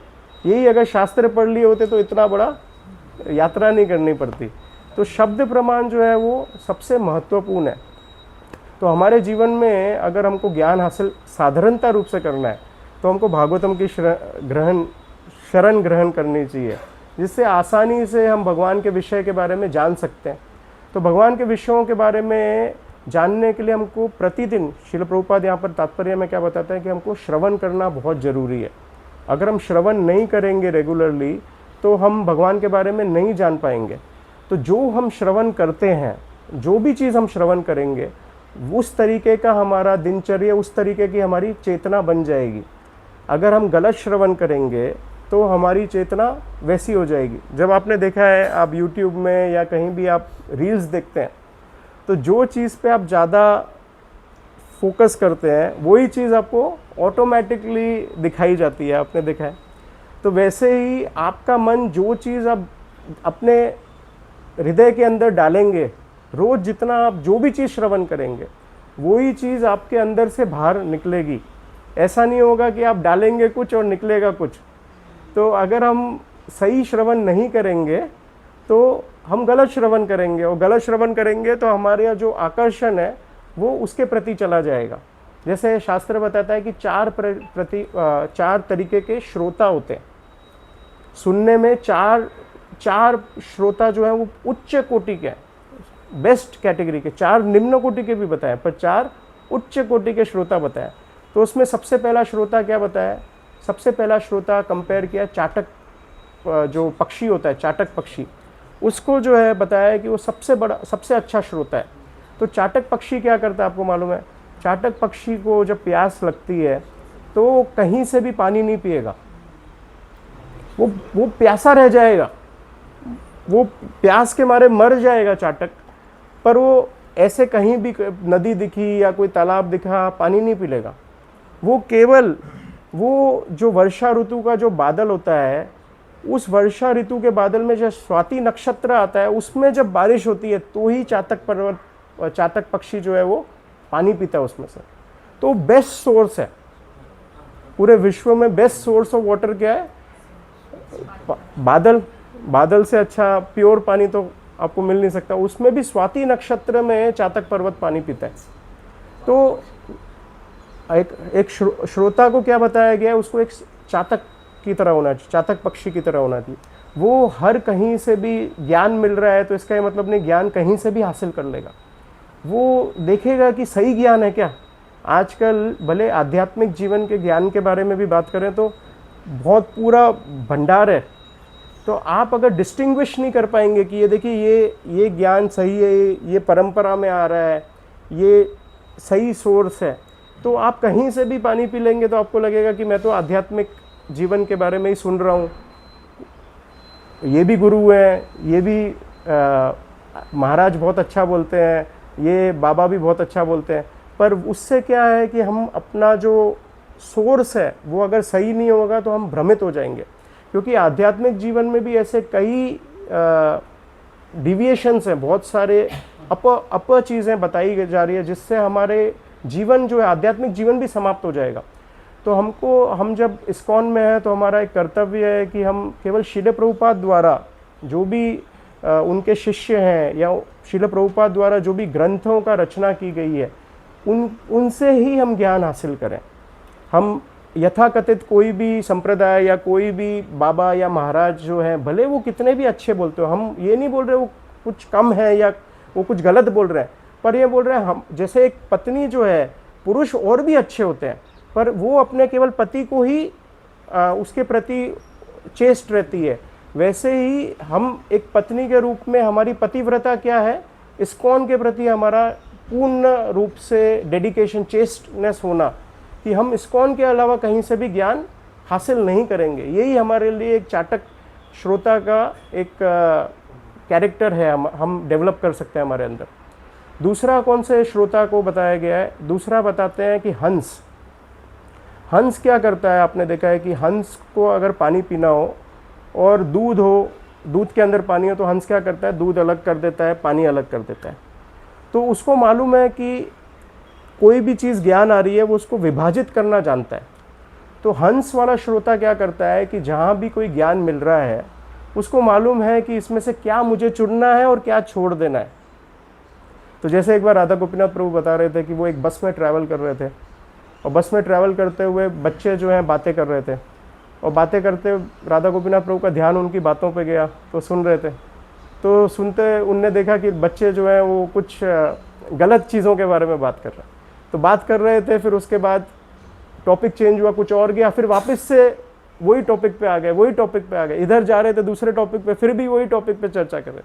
यही अगर शास्त्र पढ़ लिए होते तो इतना बड़ा यात्रा नहीं करनी पड़ती। तो शब्द प्रमाण जो है वो सबसे महत्वपूर्ण है। तो हमारे जीवन में अगर हमको ज्ञान हासिल साधारणता रूप से करना है तो हमको भागवतम की शरण ग्रहण करनी चाहिए, जिससे आसानी से हम भगवान के विषय के बारे में जान सकते हैं। तो भगवान के विषयों के बारे में जानने के लिए हमको प्रतिदिन श्रील प्रभुपाद यहाँ पर तात्पर्य में क्या बताते हैं कि हमको श्रवण करना बहुत ज़रूरी है। अगर हम श्रवण नहीं करेंगे रेगुलरली तो हम भगवान के बारे में नहीं जान पाएंगे। तो जो हम श्रवण करते हैं, जो भी चीज़ हम श्रवण करेंगे, उस तरीके का हमारा दिनचर्या, उस तरीके की हमारी चेतना बन जाएगी। अगर हम गलत श्रवण करेंगे तो हमारी चेतना वैसी हो जाएगी। जब आपने देखा है, आप YouTube में या कहीं भी आप रील्स देखते हैं, तो जो चीज़ पे आप ज़्यादा फोकस करते हैं वही चीज़ आपको ऑटोमेटिकली दिखाई जाती है। आपने देखा है। तो वैसे ही आपका मन जो चीज़ आप अपने हृदय के अंदर डालेंगे, रोज़ जितना आप जो भी चीज़ श्रवण करेंगे वही चीज़ आपके अंदर से बाहर निकलेगी। ऐसा नहीं होगा कि आप डालेंगे कुछ और निकलेगा कुछ। तो अगर हम सही श्रवण नहीं करेंगे तो हम गलत श्रवण करेंगे, और गलत श्रवण करेंगे तो हमारे जो आकर्षण है वो उसके प्रति चला जाएगा। जैसे शास्त्र बताता है कि चार तरीके के श्रोता होते हैं। सुनने में चार श्रोता जो है वो उच्च कोटि के, बेस्ट कैटेगरी के, 4 निम्न कोटि के भी बताए, पर 4 उच्च कोटि के श्रोता बताए। तो उसमें सबसे पहला श्रोता क्या बताया? सबसे पहला श्रोता कंपेयर किया चाटक, जो पक्षी होता है चाटक पक्षी, उसको जो है बताया कि वो सबसे अच्छा श्रोता है। तो चाटक पक्षी क्या करता है आपको मालूम है? चाटक पक्षी को जब प्यास लगती है तो कहीं से भी पानी नहीं पिएगा, वो प्यासा रह जाएगा, वो प्यास के मारे मर जाएगा चाटक। पर वो ऐसे कहीं भी नदी दिखी या कोई तालाब दिखा, पानी नहीं पिलेगा। वो केवल वो जो वर्षा ऋतु का जो बादल होता है, उस वर्षा ऋतु के बादल में जब स्वाति नक्षत्र आता है, उसमें जब बारिश होती है तो ही चातक पक्षी जो है वो पानी पीता है उसमें से। तो बेस्ट सोर्स है पूरे विश्व में, बेस्ट सोर्स ऑफ वाटर क्या है? बादल से अच्छा प्योर पानी तो आपको मिल नहीं सकता। उसमें भी स्वाति नक्षत्र में चातक पर्वत पानी पीता है। तो एक श्रोता को क्या बताया गया है? उसको एक चातक की तरह होना चाहिए, चातक पक्षी की तरह होना चाहिए। वो हर कहीं से भी ज्ञान मिल रहा है तो इसका ये मतलब नहीं ज्ञान कहीं से भी हासिल कर लेगा। वो देखेगा कि सही ज्ञान है क्या। आजकल भले आध्यात्मिक जीवन के ज्ञान के बारे में भी बात करें तो बहुत पूरा भंडार है, तो आप अगर डिस्टिंग्विश नहीं कर पाएंगे कि ये देखिए ये ज्ञान सही है, ये परंपरा में आ रहा है, ये सही सोर्स है, तो आप कहीं से भी पानी पी लेंगे तो आपको लगेगा कि मैं तो आध्यात्मिक जीवन के बारे में ही सुन रहा हूँ, ये भी गुरु हैं, ये भी महाराज बहुत अच्छा बोलते हैं, ये बाबा भी बहुत अच्छा बोलते हैं। पर उससे क्या है कि हम अपना जो सोर्स है वो अगर सही नहीं होगा तो हम भ्रमित हो जाएंगे। क्योंकि आध्यात्मिक जीवन में भी ऐसे कई डिविएशंस हैं, बहुत सारे अप चीज़ें बताई जा रही है जिससे हमारे जीवन जो है आध्यात्मिक जीवन भी समाप्त हो जाएगा। तो हम जब इस्कॉन में हैं तो हमारा एक कर्तव्य है कि हम केवल श्रील प्रभुपाद द्वारा जो भी उनके शिष्य हैं या श्रील प्रभुपाद द्वारा जो भी ग्रंथों का रचना की गई है उनसे ही हम ज्ञान हासिल करें। हम यथाकथित कोई भी संप्रदाय या कोई भी बाबा या महाराज जो है, भले वो कितने भी अच्छे बोलते हो, हम ये नहीं बोल रहे वो कुछ कम है या वो कुछ गलत बोल रहे हैं, पर ये बोल रहे हैं हम जैसे एक पत्नी जो है, पुरुष और भी अच्छे होते हैं पर वो अपने केवल पति को ही उसके प्रति चेष्ट रहती है, वैसे ही हम एक पत्नी के रूप में हमारी पतिव्रता क्या है, इस्कॉन के प्रति हमारा पूर्ण रूप से डेडिकेशन, चेस्टनेस होना कि हम इस्कॉन के अलावा कहीं से भी ज्ञान हासिल नहीं करेंगे। यही हमारे लिए एक चाटक श्रोता का एक कैरेक्टर है, हम डेवलप कर सकते हैं हमारे अंदर। दूसरा कौन से श्रोता को बताया गया है? दूसरा बताते हैं कि हंस क्या करता है? आपने देखा है कि हंस को अगर पानी पीना हो और दूध के अंदर पानी हो तो हंस क्या करता है? दूध अलग कर देता है, पानी अलग कर देता है। तो उसको मालूम है कि कोई भी चीज़ ज्ञान आ रही है वो उसको विभाजित करना जानता है। तो हंस वाला श्रोता क्या करता है कि जहाँ भी कोई ज्ञान मिल रहा है उसको मालूम है कि इसमें से क्या मुझे चुनना है और क्या छोड़ देना है। तो जैसे एक बार राधा गोपीनाथ प्रभु बता रहे थे कि वो एक बस में ट्रैवल कर रहे थे और बस में ट्रैवल करते हुए बच्चे जो हैं बातें कर रहे थे और बातें करते राधा गोपीनाथ प्रभु का ध्यान उनकी बातों पे गया तो सुन रहे थे। तो सुनते उनने देखा कि बच्चे जो हैं वो कुछ गलत चीज़ों के बारे में बात कर रहे हैं। तो बात कर रहे थे, फिर उसके बाद टॉपिक चेंज हुआ, कुछ और गया, फिर वापस से वही टॉपिक पे आ गए, इधर जा रहे थे दूसरे टॉपिक पे, फिर भी वही टॉपिक पे चर्चा कर रहे।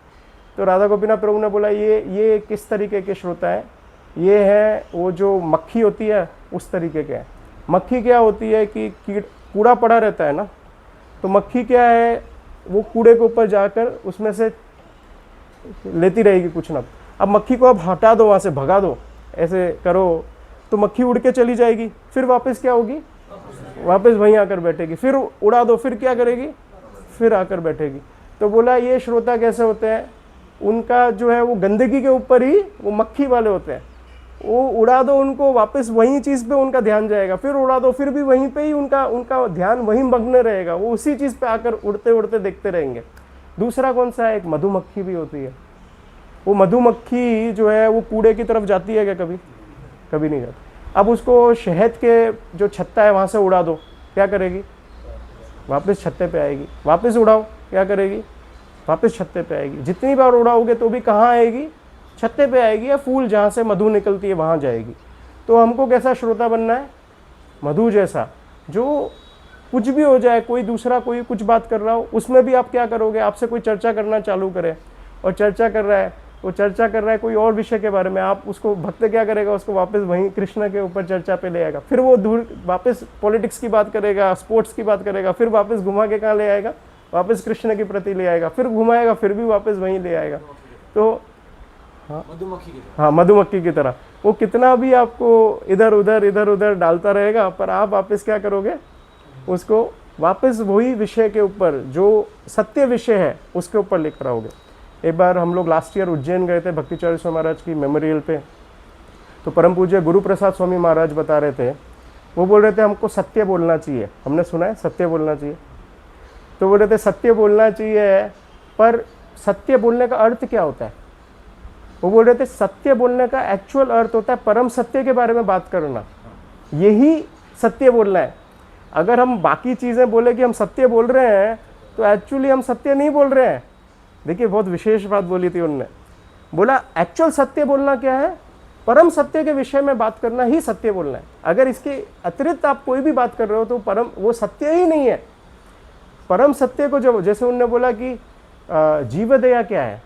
तो राधा गोपीनाथ प्रभु ने बोला ये किस तरीके के श्रोता है? ये है वो जो मक्खी होती है उस तरीके के है। मक्खी क्या होती है कि कूड़ा पड़ा रहता है ना, तो मक्खी क्या है वो कूड़े के ऊपर जाकर उसमें से लेती रहेगी कुछ ना। अब मक्खी को अब हटा दो, वहाँ से भगा दो, ऐसे करो तो मक्खी उड़ के चली जाएगी, फिर वापस क्या होगी? वापस वहीं आकर बैठेगी, फिर उड़ा दो, फिर क्या करेगी? फिर आकर बैठेगी। तो बोला ये श्रोता कैसे होते हैं? उनका जो है वो गंदगी के ऊपर ही वो मक्खी वाले होते हैं, वो उड़ा दो उनको, वापस वही चीज़ पे उनका ध्यान जाएगा, फिर उड़ा दो, फिर भी वहीं पे ही उनका ध्यान वहीं मग्न रहेगा, वो उसी चीज़ पे आकर उड़ते उड़ते देखते रहेंगे। दूसरा कौन सा है? एक मधुमक्खी भी होती है। वो मधुमक्खी जो है वो कूड़े की तरफ जाती है क्या? कभी कभी नहीं जाती। अब उसको शहद के जो छत्ता है वहाँ से उड़ा दो, क्या करेगी? वापस छत्ते पे आएगी। वापस उड़ाओ, क्या करेगी? वापस छत्ते पे आएगी। जितनी बार उड़ाओगे तो भी कहाँ आएगी? छत्ते पे आएगी, या फूल जहाँ से मधु निकलती है वहाँ जाएगी। तो हमको कैसा श्रोता बनना है? मधु जैसा, जो कुछ भी हो जाए, कोई दूसरा कोई कुछ बात कर रहा हो, उसमें भी आप क्या करोगे? आपसे कोई चर्चा करना चालू करे और चर्चा कर रहा है, वो चर्चा कर रहा है कोई और विषय के बारे में, आप उसको भक्त क्या करेगा? उसको वापस वहीं कृष्ण के ऊपर चर्चा पे ले आएगा। फिर वो दूर वापस पॉलिटिक्स की बात करेगा, स्पोर्ट्स की बात करेगा, फिर वापस घुमा के कहाँ ले आएगा? वापस कृष्ण के प्रति ले आएगा, फिर घुमाएगा, फिर भी वापस वहीं ले आएगा। तो हाँ, मधुमक्खी की तरह वो कितना भी आपको इधर उधर डालता रहेगा, पर आप वापस क्या करोगे? उसको वापस वही विषय के ऊपर, जो सत्य विषय है उसके ऊपर लेकर आओगे। एक बार हम लोग लास्ट ईयर उज्जैन गए थे भक्तिचार्य स्वामी महाराज की मेमोरियल पे, तो परम पूज्य गुरु प्रसाद स्वामी महाराज बता रहे थे, वो बोल रहे थे हमको सत्य बोलना चाहिए। हमने सुना है सत्य बोलना चाहिए, तो बोल रहे थे सत्य बोलना चाहिए, पर सत्य बोलने का अर्थ क्या होता है? वो बोल रहे थे सत्य बोलने का एक्चुअल अर्थ होता है परम सत्य के बारे में बात करना, यही सत्य बोलना है। अगर हम बाकी चीज़ें बोले कि हम सत्य बोल रहे हैं, तो एक्चुअली हम सत्य नहीं बोल रहे हैं। देखिए, बहुत विशेष बात बोली थी उन्होंने, बोला एक्चुअल सत्य बोलना क्या है? परम सत्य के विषय में बात करना ही सत्य बोलना है। अगर इसके अतिरिक्त आप कोई भी बात कर रहे हो तो परम वो सत्य ही नहीं है। परम सत्य को जब, जैसे उन्होंने बोला कि जीव दया क्या है,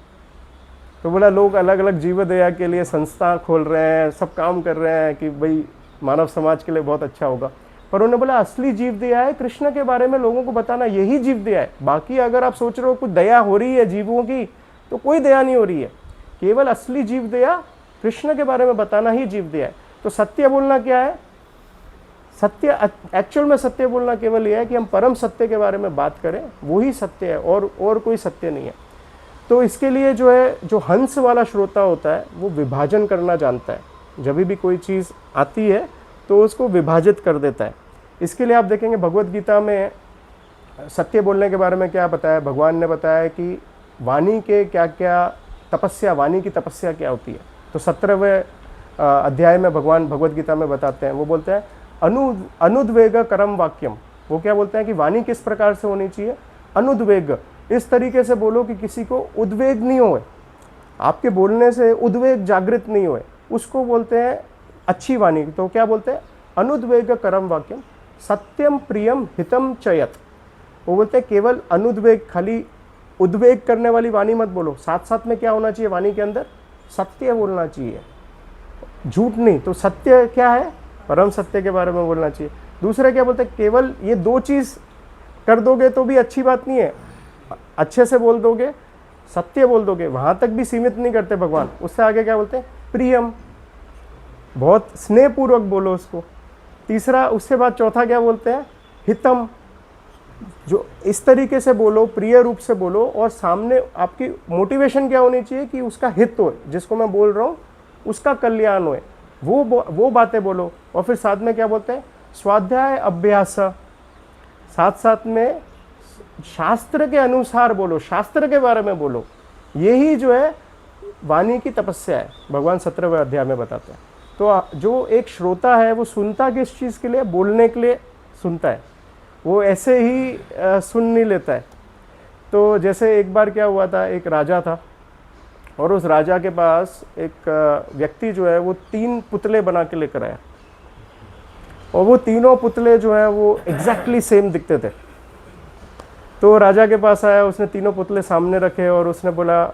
तो बोला लोग अलग अलग जीव दया के लिए संस्था खोल रहे हैं, सब काम कर रहे हैं कि भाई मानव समाज के लिए बहुत अच्छा होगा, पर उन्होंने बोला असली जीव दया है कृष्ण के बारे में लोगों को बताना, यही जीव दया है। बाकी अगर आप सोच रहे हो कुछ दया हो रही है जीवों की, तो कोई दया नहीं हो रही है। केवल असली जीव दया कृष्ण के बारे में बताना ही जीव दया है। तो सत्य बोलना क्या है? सत्य, एक्चुअल में सत्य बोलना केवल यह है कि हम परम सत्य के बारे में बात करें, वही सत्य है, और कोई सत्य नहीं है। तो इसके लिए जो है, जो हंस वाला श्रोता होता है वो विभाजन करना जानता है। जब भी कोई चीज़ आती है तो उसको विभाजित कर देता है। इसके लिए आप देखेंगे भगवत गीता में सत्य बोलने के बारे में क्या बताया, भगवान ने बताया कि वाणी के क्या क्या तपस्या, वाणी की तपस्या क्या होती है। तो 17वें अध्याय में भगवान भगवत गीता में बताते हैं, वो बोलते हैं अनुद्वेग करम वाक्यम। वो क्या बोलते हैं कि वाणी किस प्रकार से होनी चाहिए? अनुद्वेग, इस तरीके से बोलो कि किसी को उद्वेग नहीं होए, आपके बोलने से उद्वेग जागृत नहीं होए, उसको बोलते हैं अच्छी वाणी। तो क्या बोलते हैं? अनुद्वेग करम वाक्यम सत्यम प्रियम हितम चयत। वो बोलते हैं केवल अनुद्वेग, खाली उद्वेग करने वाली वाणी मत बोलो, साथ साथ में क्या होना चाहिए वाणी के अंदर? सत्य बोलना चाहिए, झूठ नहीं। तो सत्य क्या है? परम सत्य के बारे में बोलना चाहिए। दूसरा क्या बोलते हैं? केवल ये दो चीज़ कर दोगे तो भी अच्छी बात नहीं है, अच्छे से बोल दोगे, सत्य बोल दोगे, वहाँ तक भी सीमित नहीं करते भगवान। उससे आगे क्या बोलते हैं? प्रियम, बहुत स्नेहपूर्वक बोलो उसको। तीसरा, उसके बाद चौथा क्या बोलते हैं? हितम, जो इस तरीके से बोलो, प्रिय रूप से बोलो, और सामने आपकी मोटिवेशन क्या होनी चाहिए कि उसका हित हो, जिसको मैं बोल रहा हूँ उसका कल्याण होए, वो बातें बोलो। और फिर साथ में क्या बोलते हैं? स्वाध्याय अभ्यास, साथ साथ में शास्त्र के अनुसार बोलो, शास्त्र के बारे में बोलो। यही जो है वाणी की तपस्या है, भगवान 17वें अध्याय में बताते हैं। तो जो एक श्रोता है वो सुनता किस चीज़ के लिए? बोलने के लिए सुनता है, वो ऐसे ही सुन नहीं लेता है। तो जैसे एक बार क्या हुआ था, एक राजा था और उस राजा के पास एक व्यक्ति जो है वो 3 पुतले बना के लेकर आया, और वो तीनों पुतले जो हैं वो एग्जैक्टली सेम दिखते थे। तो राजा के पास आया, उसने तीनों पुतले सामने रखे और उसने बोला,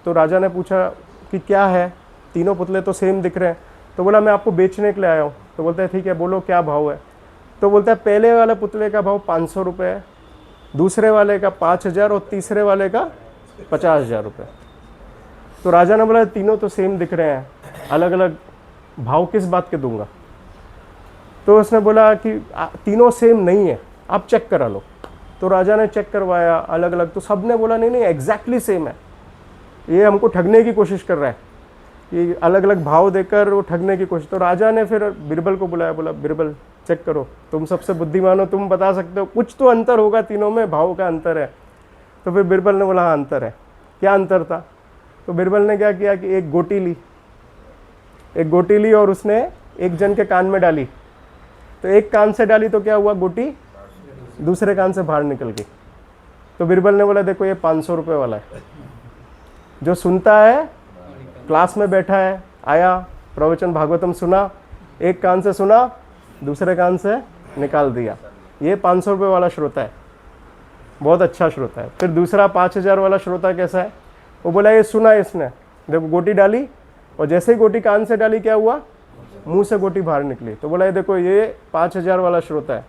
तो राजा ने पूछा कि क्या है, तीनों पुतले तो सेम दिख रहे हैं। तो बोला मैं आपको बेचने के लिए आया हूँ। तो बोलता है ठीक है, बोलो क्या भाव है। तो बोलता है पहले वाले पुतले का भाव 500 रुपये है, दूसरे वाले का 5000 और तीसरे वाले का 50,000 रुपये। तो राजा ने बोला तीनों तो सेम दिख रहे हैं, अलग अलग भाव किस बात के दूंगा। तो उसने बोला कि तीनों सेम नहीं है, आप चेक करा लो। तो राजा ने चेक करवाया अलग अलग, तो सब ने बोला नहीं नहीं एग्जैक्टली सेम है, ये हमको ठगने की कोशिश कर रहा है। कि अलग अलग भाव देकर वो ठगने की कोशिश। तो राजा ने फिर बीरबल को बुलाया, बोला बीरबल चेक करो, तुम सबसे बुद्धिमान हो, तुम बता सकते हो, कुछ तो अंतर होगा तीनों में, भाव का अंतर है। तो फिर बीरबल ने बोला हाँ अंतर है। क्या अंतर था? तो बीरबल ने क्या किया कि एक गोटी ली और उसने एक जन के कान में डाली। तो एक कान से डाली तो क्या हुआ, गोटी दूसरे कान से बाहर निकल गई। तो बीरबल ने बोला देखो ये 500 रुपये वाला है, जो सुनता है, क्लास में बैठा है, आया, प्रवचन भागवतम सुना, एक कान से सुना, दूसरे कान से निकाल दिया, ये 500 रुपये वाला श्रोता है, बहुत अच्छा श्रोता है। फिर दूसरा 5000 वाला श्रोता कैसा है? वो बोला ये सुना इसने, देखो गोटी डाली और जैसे ही गोटी कान से डाली क्या हुआ, मुंह से गोटी बाहर निकली। तो बोला ये देखो ये 5000 वाला श्रोता है,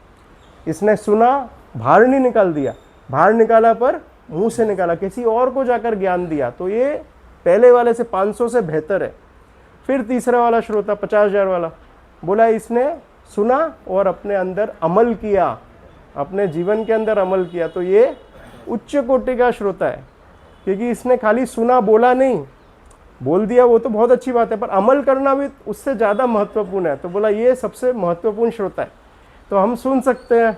इसने सुना, बाहर नहीं निकाल दिया, बाहर निकाला पर मुंह से निकाला, किसी और को जाकर ज्ञान दिया, तो ये पहले वाले से 500 से बेहतर है। फिर तीसरा वाला श्रोता 50,000 वाला, बोला इसने सुना और अपने अंदर अमल किया, अपने जीवन के अंदर अमल किया, तो ये उच्च कोटि का श्रोता है, क्योंकि इसने खाली सुना, बोला नहीं, बोल दिया वो तो बहुत अच्छी बात है, पर अमल करना भी उससे ज़्यादा महत्वपूर्ण है। तो बोला ये सबसे महत्वपूर्ण श्रोता है। तो हम सुन सकते हैं,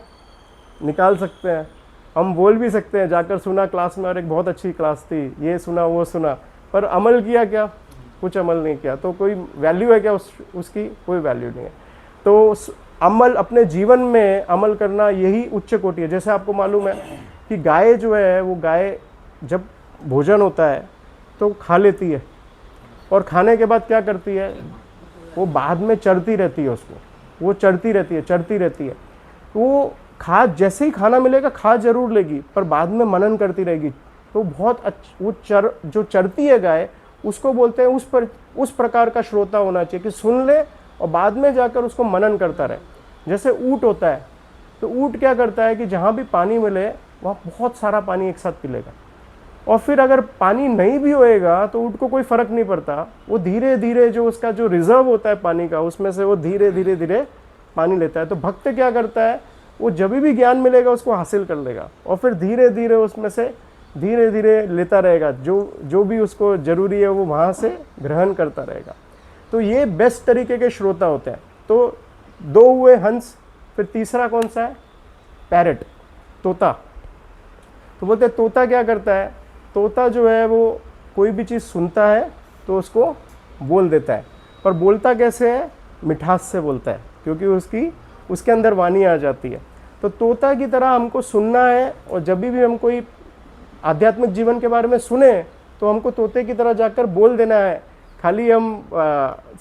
निकाल सकते हैं, हम बोल भी सकते हैं, जाकर सुना क्लास में और एक बहुत अच्छी क्लास थी, ये सुना वो सुना, पर अमल किया क्या? कुछ अमल नहीं किया। तो कोई वैल्यू है क्या उसकी? कोई वैल्यू नहीं है। तो अमल, अपने जीवन में अमल करना, यही उच्च कोटि है। जैसे आपको मालूम है कि गाय जो है, वो गाय जब भोजन होता है तो खा लेती है, और खाने के बाद क्या करती है, वो बाद में चरती रहती है, उसको वो चरती रहती है। वो जैसे ही खाना मिलेगा खा जरूर लेगी, पर बाद में मनन करती रहेगी। तो बहुत वो जो चरती है गाय, उसको बोलते हैं उस प्रकार का श्रोता होना चाहिए कि सुन ले और बाद में जाकर उसको मनन करता रहे। जैसे ऊँट होता है, तो ऊँट क्या करता है कि जहाँ भी पानी मिले वहाँ बहुत सारा पानी एक साथ पी लेगा, और फिर अगर पानी नहीं भी होएगा तो ऊँट को कोई फर्क नहीं पड़ता, वो धीरे धीरे जो उसका जो रिजर्व होता है पानी का, उसमें से वो धीरे धीरे पानी लेता है। तो भक्त क्या करता है, वो जब भी ज्ञान मिलेगा उसको हासिल कर लेगा, और फिर धीरे धीरे उसमें से धीरे धीरे लेता रहेगा, जो भी उसको जरूरी है वो वहाँ से ग्रहण करता रहेगा। तो ये बेस्ट तरीके के श्रोता होते हैं। तो 2 हुए हंस, फिर तीसरा कौन सा है? पैरट, तोता। तो बोलते हैं तोता क्या करता है, तोता जो है वो कोई भी चीज़ सुनता है तो उसको बोल देता है, पर बोलता कैसे है? मिठास से बोलता है, क्योंकि उसके अंदर वाणी आ जाती है। तो तोता की तरह हमको सुनना है, और जब भी हम कोई आध्यात्मिक जीवन के बारे में सुने तो हमको तोते की तरह जाकर बोल देना है। खाली हम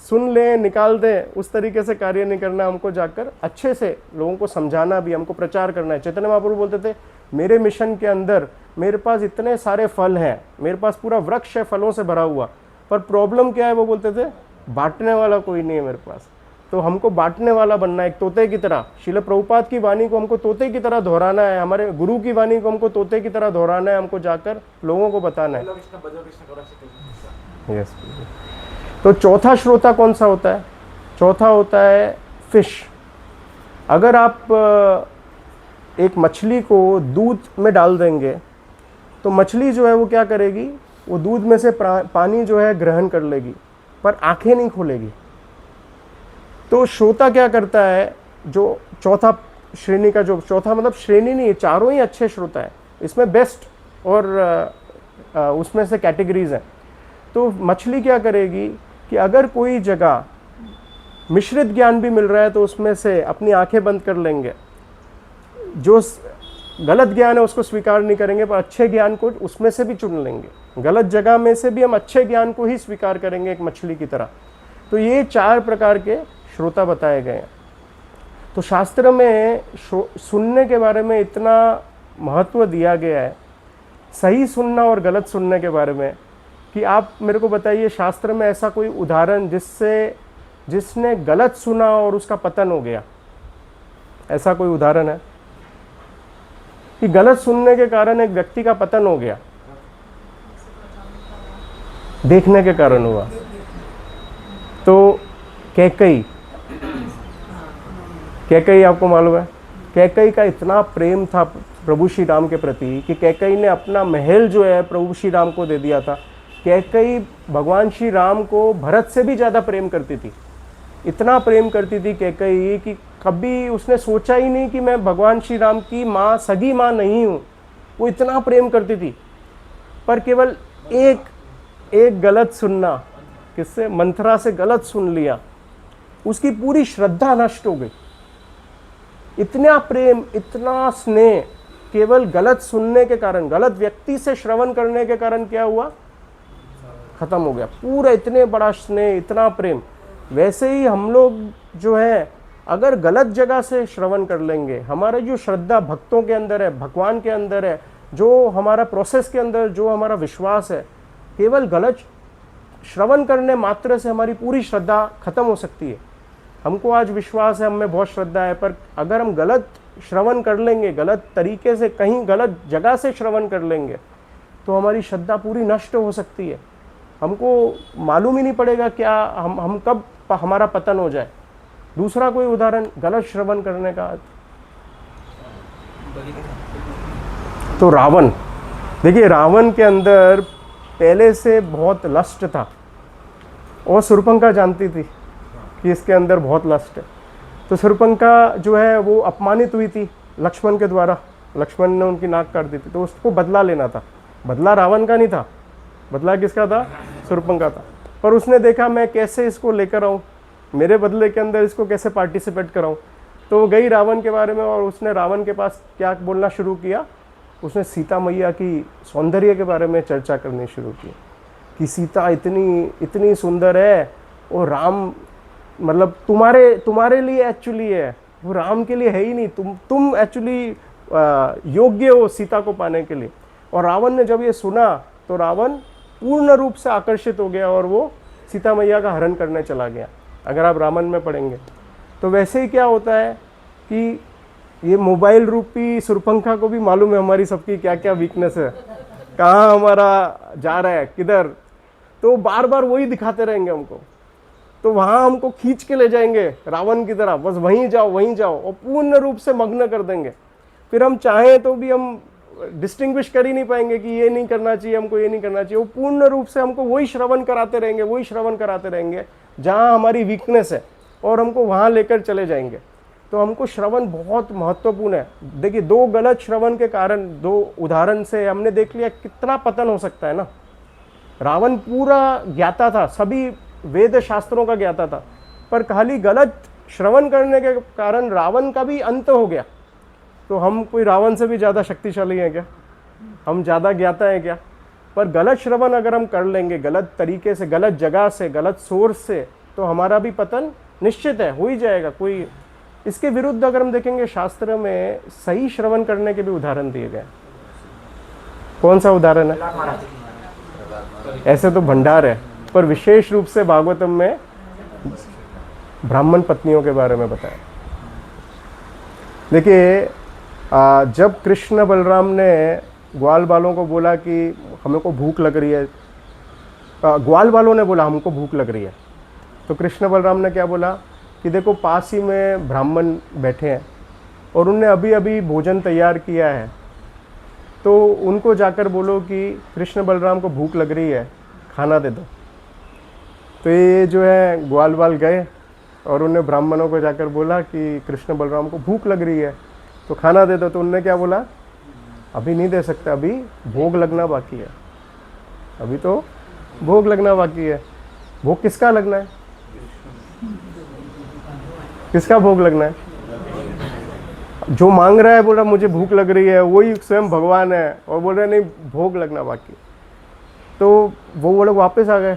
सुन लें, निकाल दें, उस तरीके से कार्य नहीं करना, हमको जाकर अच्छे से लोगों को समझाना भी, हमको प्रचार करना है। चैतन्य महाप्रभु बोलते थे मेरे मिशन के अंदर मेरे पास इतने सारे फल हैं, मेरे पास पूरा वृक्ष है फलों से भरा हुआ, पर प्रॉब्लम क्या है? वो बोलते थे बांटने वाला कोई नहीं है मेरे पास। तो हमको बांटने वाला बनना है, एक तोते की तरह। श्रील प्रभुपाद की वाणी को हमको तोते की तरह दोहराना है, हमारे गुरु की वाणी को हमको तोते की तरह दोहराना है, हमको जाकर लोगों को बताना है। यस। तो चौथा श्रोता कौन सा होता है? चौथा होता है फिश। अगर आप एक मछली को दूध में डाल देंगे तो मछली जो है वो क्या करेगी, वो दूध में से पानी जो है ग्रहण कर लेगी, पर आंखें नहीं खोलेगी। तो श्रोता क्या करता है, जो चौथा श्रेणी का, जो चौथा मतलब श्रेणी नहीं, चारों ही अच्छे श्रोता है, इसमें बेस्ट और उसमें से कैटेगरीज हैं। तो मछली क्या करेगी कि अगर कोई जगह मिश्रित ज्ञान भी मिल रहा है तो उसमें से अपनी आंखें बंद कर लेंगे, जो गलत ज्ञान है उसको स्वीकार नहीं करेंगे, पर अच्छे ज्ञान को उसमें से भी चुन लेंगे। गलत जगह में से भी हम अच्छे ज्ञान को ही स्वीकार करेंगे, एक मछली की तरह। तो ये 4 प्रकार के श्रोता बताए गए हैं। तो शास्त्र में सुनने के बारे में इतना महत्व दिया गया है, सही सुनना और गलत सुनने के बारे में, कि आप मेरे को बताइए शास्त्र में ऐसा कोई उदाहरण जिसने गलत सुना और उसका पतन हो गया? ऐसा कोई उदाहरण है कि गलत सुनने के कारण एक व्यक्ति का पतन हो गया? देखने के कारण हुआ। तो कैकई आपको मालूम है, कैकई का इतना प्रेम था प्रभु श्री राम के प्रति कि कैकई ने अपना महल जो है प्रभु श्री राम को दे दिया था। कैकेयी भगवान श्री राम को भरत से भी ज़्यादा प्रेम करती थी। इतना प्रेम करती थी कैकेयी कि कभी उसने सोचा ही नहीं कि मैं भगवान श्री राम की माँ, सगी माँ नहीं हूँ। वो इतना प्रेम करती थी, पर केवल एक गलत सुनना, किससे? मंथरा से गलत सुन लिया, उसकी पूरी श्रद्धा नष्ट हो गई। इतना प्रेम, इतना स्नेह केवल गलत सुनने के कारण, गलत व्यक्ति से श्रवण करने के कारण क्या हुआ? खत्म हो गया पूरा। इतने बड़ा स्नेह, इतना प्रेम। वैसे ही हम लोग जो है, अगर गलत जगह से श्रवण कर लेंगे, हमारा जो श्रद्धा भक्तों के अंदर है, भगवान के अंदर है, जो हमारा प्रोसेस के अंदर जो हमारा विश्वास है, केवल गलत श्रवण करने मात्र से हमारी पूरी श्रद्धा खत्म हो सकती है। हमको आज विश्वास है, हमें बहुत श्रद्धा है, पर अगर हम गलत श्रवण कर लेंगे, गलत तरीके से, कहीं गलत जगह से श्रवण कर लेंगे, तो हमारी श्रद्धा पूरी नष्ट हो सकती है। हमको मालूम ही नहीं पड़ेगा क्या हम कब हमारा पतन हो जाए। दूसरा कोई उदाहरण गलत श्रवण करने का, तो रावण। देखिए, रावण के अंदर पहले से बहुत लस्ट था, और शूर्पणखा जानती थी कि इसके अंदर बहुत लस्ट है। तो शूर्पणखा जो है वो अपमानित हुई थी लक्ष्मण के द्वारा। लक्ष्मण ने उनकी नाक काट दी थी, तो उसको बदला लेना था। बदला रावण का नहीं था, बदला किसका था? शूर्पणखा था। पर उसने देखा मैं कैसे इसको लेकर आऊँ, मेरे बदले के अंदर इसको कैसे पार्टिसिपेट कराऊँ। तो वो गई रावण के बारे में, और उसने रावण के पास क्या बोलना शुरू किया? उसने सीता मैया की सौंदर्य के बारे में चर्चा करनी शुरू की कि सीता इतनी सुंदर है, और राम मतलब तुम्हारे लिए एक्चुअली है, वो राम के लिए है ही नहीं। तुम एक्चुअली योग्य हो सीता को पाने के लिए। और रावण ने जब ये सुना, तो रावण पूर्ण रूप से आकर्षित हो गया, और वो सीता मैया का हरण करने चला गया। अगर आप रामायण में पढ़ेंगे तो वैसे ही क्या होता है कि ये मोबाइल रूपी शूर्पणखा को भी मालूम है हमारी सबकी क्या क्या वीकनेस है, कहाँ हमारा जा रहा है, किधर। तो बार बार वही दिखाते रहेंगे हमको, तो वहाँ हमको खींच के ले जाएंगे रावण की तरह, बस वहीं जाओ, और पूर्ण रूप से मग्न कर देंगे। फिर हम चाहें तो भी हम डिस्टिंग्विश कर ही नहीं पाएंगे कि ये नहीं करना चाहिए, हमको ये नहीं करना चाहिए। वो पूर्ण रूप से हमको वही श्रवण कराते रहेंगे जहाँ हमारी वीकनेस है, और हमको वहाँ लेकर चले जाएंगे। तो हमको श्रवण बहुत महत्वपूर्ण है। देखिए, 2 गलत श्रवण के कारण, 2 उदाहरण से हमने देख लिया कितना पतन हो सकता है ना। रावण पूरा ज्ञाता था, सभी वेद शास्त्रों का ज्ञाता था, पर खाली गलत श्रवण करने के कारण रावण का भी अंत हो गया। तो हम कोई रावण से भी ज़्यादा शक्तिशाली हैं क्या? हम ज़्यादा ज्ञाता हैं क्या? पर गलत श्रवण अगर हम कर लेंगे, गलत तरीके से, गलत जगह से, गलत सोर्स से, तो हमारा भी पतन निश्चित है, हो ही जाएगा। कोई इसके विरुद्ध अगर हम देखेंगे, शास्त्र में सही श्रवण करने के भी उदाहरण दिए गए। कौन सा उदाहरण है? ऐसे तो भंडार है, पर विशेष रूप से भागवतम में ब्राह्मण पत्नियों के बारे में बताया। देखिए, जब कृष्ण बलराम ने ग्वाल बालों को बोला कि हमें को भूख लग रही है, ग्वाल बालों ने बोला हमको भूख लग रही है, तो कृष्ण बलराम ने क्या बोला कि देखो पास ही में ब्राह्मण बैठे हैं, और उनने अभी अभी भोजन तैयार किया है, तो उनको जाकर बोलो कि कृष्ण बलराम को भूख लग रही है, खाना दे दो। तो ये जो है ग्वाल बाल गए, और उन्हें ब्राह्मणों को जाकर बोला कि कृष्ण बलराम को भूख लग रही है, तो खाना दे दो। तो उनने क्या बोला? अभी नहीं दे सकता, अभी भोग लगना बाकी है, अभी तो भोग लगना बाकी है। भोग किसका लगना है? किसका भोग लगना है? जो मांग रहा है, बोल रहा मुझे भूख लग रही है, वही स्वयं भगवान है, और बोल रहे नहीं भोग लगना बाकी। तो वो लोग वापस आ गए,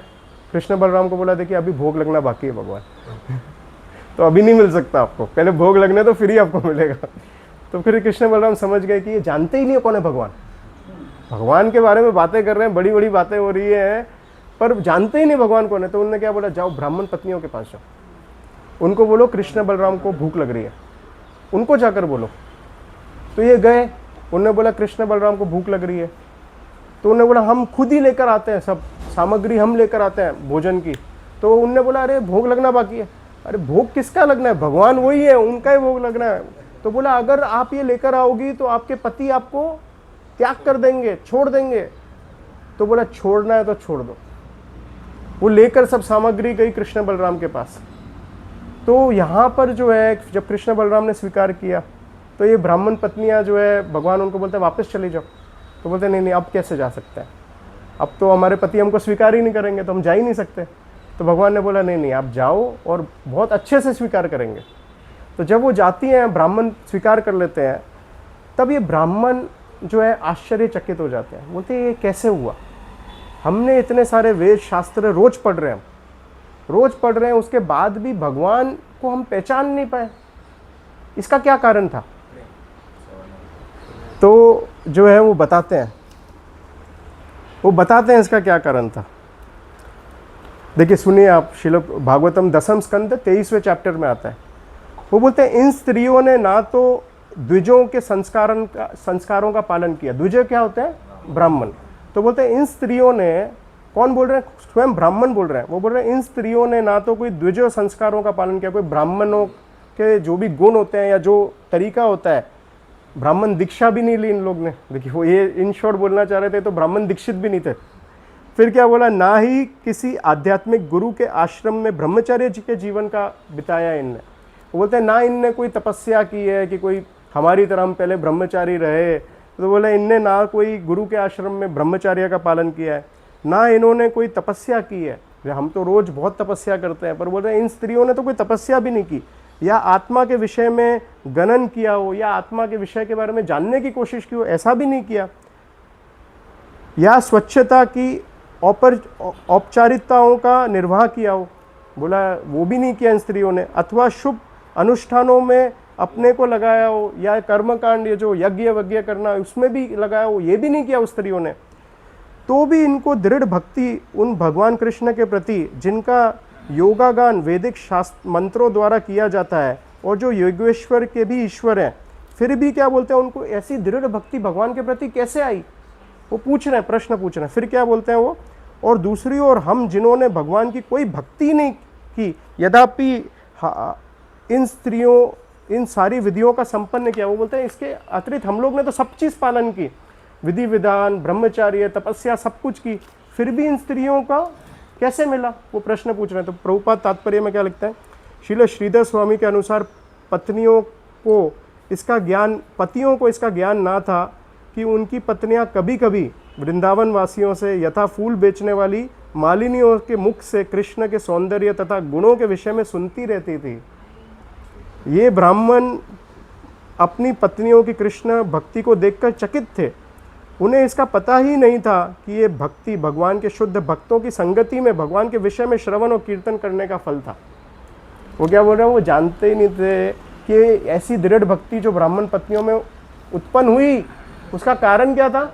कृष्ण बलराम को बोला देखिए अभी भोग लगना बाकी है भगवान तो अभी नहीं मिल सकता आपको, पहले भोग लगने तो फिर ही आपको मिलेगा। तो फिर कृष्ण बलराम समझ गए कि ये जानते ही नहीं है कौन है भगवान। भगवान के बारे में बातें कर रहे हैं, बड़ी बड़ी बातें हो रही हैं, पर जानते ही नहीं भगवान कौन है। तो उन्होंने क्या बोला, जाओ ब्राह्मण पत्नियों के पास जाओ, उनको बोलो कृष्ण बलराम को भूख लग रही है, उनको जाकर बोलो। तो ये गए, उन्होंने बोला कृष्ण बलराम को भूख लग रही है। तो उन्होंने बोला हम खुद ही लेकर आते हैं, सब सामग्री हम लेकर आते हैं भोजन की। तो उनने बोला अरे भोग लगना बाकी है। अरे भोग किसका लगना है? भगवान वही है, उनका ही भोग लगना है। तो बोला अगर आप ये लेकर आओगी तो आपके पति आपको त्याग कर देंगे, छोड़ देंगे। तो बोला छोड़ना है तो छोड़ दो। वो लेकर सब सामग्री गई कृष्ण बलराम के पास। तो यहाँ पर जो है जब कृष्ण बलराम ने स्वीकार किया तो ये ब्राह्मण पत्नियाँ जो है भगवान उनको बोलते हैं वापस चली जाओ। तो बोलते नहीं नहीं अब कैसे जा सकते हैं, अब तो हमारे पति हमको स्वीकार ही नहीं करेंगे तो हम जा ही नहीं सकते। तो भगवान ने बोला नहीं नहीं आप जाओ और बहुत अच्छे से स्वीकार करेंगे। तो जब वो जाती हैं ब्राह्मण स्वीकार कर लेते हैं तब ये ब्राह्मण जो है आश्चर्यचकित हो जाते हैं, बोलते हैं ये कैसे हुआ, हमने इतने सारे वेद शास्त्र रोज पढ़ रहे हैं, रोज पढ़ रहे हैं, उसके बाद भी भगवान को हम पहचान नहीं पाए, इसका क्या कारण था। तो जो है वो बताते हैं इसका क्या कारण था। देखिए सुनिए आप, श्रील भागवतम 10वें स्कंद 23वें चैप्टर में आता है। वो बोलते हैं इन स्त्रियों ने ना तो द्विजों के संस्कारों का पालन किया। द्विज क्या होते हैं? ब्राह्मण। तो बोलते हैं इन स्त्रियों ने, कौन बोल रहे हैं? स्वयं ब्राह्मण बोल रहे हैं। वो बोल रहे हैं इन स्त्रियों ने ना तो कोई द्विज संस्कारों का पालन किया, कोई ब्राह्मणों के जो भी गुण होते हैं या जो तरीका होता है, ब्राह्मण दीक्षा भी नहीं ली इन लोग ने। देखिए वो ये इन शॉर्ट बोलना चाह रहे थे, तो ब्राह्मण दीक्षित भी नहीं थे। फिर क्या बोला, ना ही किसी आध्यात्मिक गुरु के आश्रम में ब्रह्मचर्य के जीवन का बिताया इनने। वो बोलते हैं ना इनने कोई तपस्या की है कि कोई हमारी तरह हम पहले ब्रह्मचारी रहे। तो बोले इनने ना कोई गुरु के आश्रम में ब्रह्मचर्य का पालन किया है, ना इन्होंने कोई तपस्या की है। हम तो रोज बहुत तपस्या करते हैं, पर बोल रहे हैं इन स्त्रियों ने तो कोई तपस्या भी नहीं की, या आत्मा के विषय में गणन किया हो, या आत्मा के विषय के बारे में जानने की कोशिश की हो, ऐसा भी नहीं किया, या स्वच्छता की औपचारिकताओं का निर्वाह किया हो, बोला वो भी नहीं किया इन स्त्रियों ने, अथवा शुभ अनुष्ठानों में अपने को लगाया हो, या कर्मकांड ये जो यज्ञ वज्ञ करना उसमें भी लगाया हो, ये भी नहीं किया उस स्त्रियों ने। तो भी इनको दृढ़ भक्ति उन भगवान कृष्ण के प्रति जिनका योगागान वैदिक शास्त्र मंत्रों द्वारा किया जाता है, और जो योगेश्वर के भी ईश्वर हैं, फिर भी क्या बोलते हैं, उनको ऐसी दृढ़ भक्ति भगवान के प्रति कैसे आई, वो पूछ रहे हैं, प्रश्न पूछ रहे हैं। फिर क्या बोलते हैं वो, और दूसरी ओर हम जिन्होंने भगवान की कोई भक्ति नहीं की, यद्यपि इन स्त्रियों इन सारी विधियों का संपन्न किया, वो बोलते हैं इसके अतिरिक्त हम लोग ने तो सब चीज़ पालन की, विधि विधान, ब्रह्मचार्य, तपस्या, सब कुछ की, फिर भी इन स्त्रियों का कैसे मिला, वो प्रश्न पूछ रहे हैं। तो प्रभुपाद तात्पर्य में क्या लिखते हैं, श्रील श्रीधर स्वामी के अनुसार पत्नियों को इसका ज्ञान ना था कि उनकी पत्नियां कभी कभी वृंदावन वासियों से यथा फूल बेचने वाली मालिनियों के मुख से कृष्ण के सौंदर्य तथा गुणों के विषय में सुनती रहती थी। ये ब्राह्मण अपनी पत्नियों की कृष्ण भक्ति को देखकर चकित थे, उन्हें इसका पता ही नहीं था कि ये भक्ति भगवान के शुद्ध भक्तों की संगति में भगवान के विषय में श्रवण और कीर्तन करने का फल था। वो क्या बोल रहे हैं, वो जानते ही नहीं थे कि ऐसी दृढ़ भक्ति जो ब्राह्मण पत्नियों में उत्पन्न हुई, उसका कारण क्या था,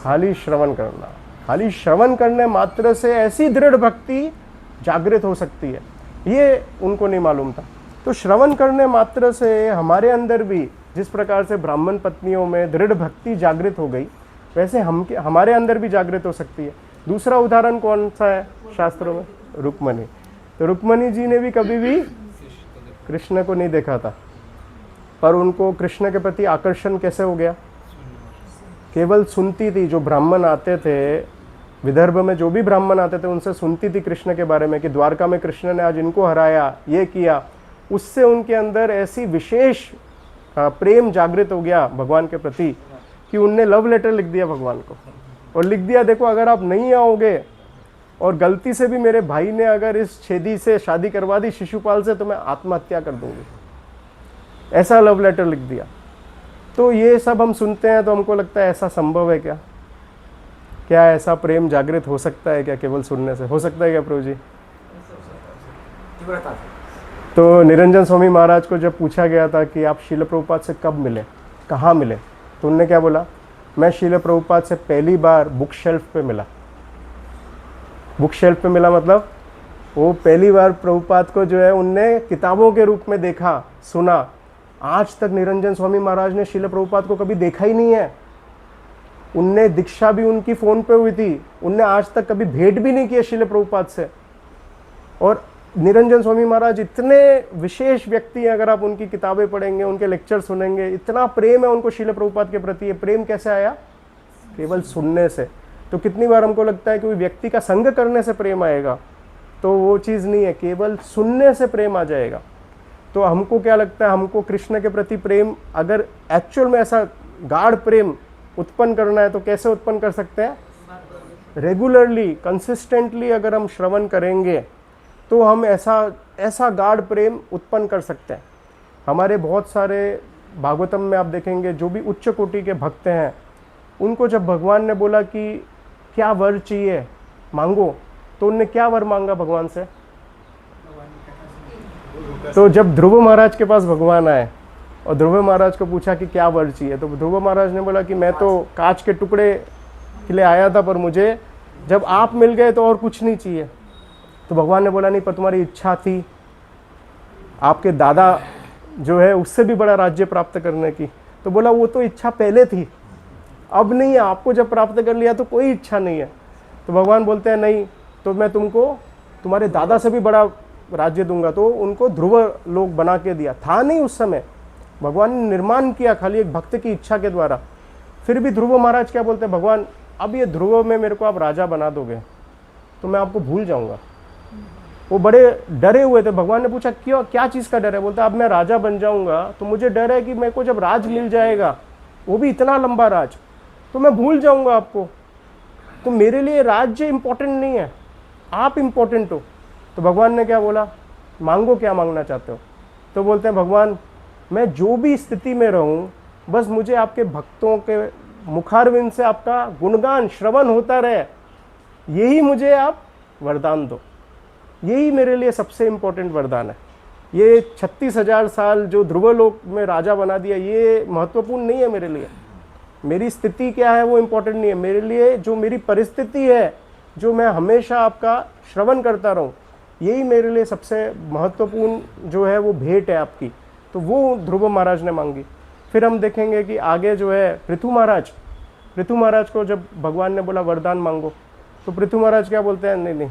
खाली श्रवण करना। खाली श्रवण करने मात्र से ऐसी दृढ़ भक्ति जागृत हो सकती है, ये उनको नहीं मालूम था। तो श्रवण करने मात्र से हमारे अंदर भी जिस प्रकार से ब्राह्मण पत्नियों में दृढ़ भक्ति जागृत हो गई, वैसे हमारे अंदर भी जागृत हो सकती है। दूसरा उदाहरण कौन सा है शास्त्रों में, रुक्मणी। तो रुक्मणी जी ने भी कभी भी कृष्ण को नहीं देखा था, पर उनको कृष्ण के प्रति आकर्षण कैसे हो गया, केवल सुनती थी। जो ब्राह्मण आते थे विदर्भ में, जो भी ब्राह्मण आते थे उनसे सुनती थी कृष्ण के बारे में कि द्वारका में कृष्ण ने आज इनको हराया, ये किया। उससे उनके अंदर ऐसी विशेष प्रेम जागृत हो गया भगवान के प्रति कि उनने लव लेटर लिख दिया भगवान को, और लिख दिया देखो अगर आप नहीं आओगे और गलती से भी मेरे भाई ने अगर इस छेदी से शादी करवा दी शिशुपाल से, तो मैं आत्महत्या कर दूंगी, ऐसा लव लेटर लिख दिया। तो ये सब हम सुनते हैं तो हमको लगता है ऐसा संभव है क्या, क्या ऐसा प्रेम जागृत हो सकता है क्या, केवल सुनने से हो सकता है क्या प्रभु जी? तो निरंजन स्वामी महाराज को जब पूछा गया था कि आप शील प्रभुपाद से कब मिले, कहाँ मिले, तो उनने क्या बोला, मैं शील प्रभुपाद से पहली बार बुक शेल्फ पे मिला। बुक शेल्फ पे मिला मतलब वो पहली बार प्रभुपाद को जो है उनने किताबों के रूप में देखा, सुना। आज तक निरंजन स्वामी महाराज ने शील प्रभुपाद को कभी देखा ही नहीं है। उनने दीक्षा भी उनकी फ़ोन पे हुई थी, उनने आज तक कभी भेंट भी नहीं किया शील प्रभुपाद से। और निरंजन स्वामी महाराज इतने विशेष व्यक्ति हैं, अगर आप उनकी किताबें पढ़ेंगे, उनके लेक्चर सुनेंगे, इतना प्रेम है उनको शील प्रभुपाद के प्रति। ये प्रेम कैसे आया, केवल सुनने से। तो कितनी बार हमको लगता है कि कोई व्यक्ति का संग करने से प्रेम आएगा, तो वो चीज़ नहीं है, केवल सुनने से प्रेम आ जाएगा। तो हमको क्या लगता है, हमको कृष्ण के प्रति प्रेम अगर एक्चुअल में ऐसा गाढ़ प्रेम उत्पन्न करना है तो कैसे उत्पन्न कर सकते हैं? रेगुलरली, कंसिस्टेंटली अगर हम श्रवण करेंगे तो हम ऐसा गाढ़ प्रेम उत्पन्न कर सकते हैं। हमारे बहुत सारे भागवतम में आप देखेंगे जो भी उच्च कोटि के भक्त हैं, उनको जब भगवान ने बोला कि क्या वर चाहिए मांगो, तो उनने क्या वर मांगा भगवान से? तो जब ध्रुव महाराज के पास भगवान आए और ध्रुव महाराज को पूछा कि क्या वर चाहिए, तो ध्रुव महाराज ने बोला कि मैं तो कांच के टुकड़े के लिए आया था, पर मुझे जब आप मिल गए तो और कुछ नहीं चाहिए। तो भगवान ने बोला नहीं, पर तुम्हारी इच्छा थी आपके दादा जो है उससे भी बड़ा राज्य प्राप्त करने की। तो बोला वो तो इच्छा पहले थी, अब नहीं है, आपको जब प्राप्त कर लिया तो कोई इच्छा नहीं है। तो भगवान बोलते हैं नहीं, तो मैं तुमको तुम्हारे दादा से भी बड़ा राज्य दूंगा। तो उनको ध्रुव लोक बना के दिया था, नहीं उस समय भगवान ने निर्माण किया खाली एक भक्त की इच्छा के द्वारा। फिर भी ध्रुव महाराज क्या बोलते हैं, भगवान अब ये ध्रुव में मेरे को आप राजा बना दोगे तो मैं आपको भूल जाऊंगा। वो बड़े डरे हुए थे। भगवान ने पूछा क्यों, क्या चीज़ का डर है? बोलता अब मैं राजा बन जाऊंगा तो मुझे डर है कि मेरे को जब राज मिल जाएगा, वो भी इतना लंबा राज, तो मैं भूल जाऊंगा आपको। तो मेरे लिए राज्य इंपॉर्टेंट नहीं है, आप इंपॉर्टेंट हो। तो भगवान ने क्या बोला, मांगो क्या मांगना चाहते हो? तो बोलते हैं भगवान मैं जो भी स्थिति में रहूं, बस मुझे आपके भक्तों के मुखारविंद से आपका गुणगान श्रवण होता रहे, यही मुझे आप वरदान दो। यही मेरे लिए सबसे इम्पोर्टेंट वरदान है। ये 36,000 साल जो ध्रुवलोक में राजा बना दिया, ये महत्वपूर्ण नहीं है मेरे लिए। मेरी स्थिति क्या है वो इम्पोर्टेंट नहीं है मेरे लिए, जो मेरी परिस्थिति है, जो मैं हमेशा आपका श्रवण करता रहूं, यही मेरे लिए सबसे महत्वपूर्ण जो है वो भेंट है आपकी। तो वो ध्रुव महाराज ने मांगी। फिर हम देखेंगे कि आगे जो है पृथु महाराज को जब भगवान ने बोला वरदान मांगो, तो पृथु महाराज क्या बोलते हैं, नहीं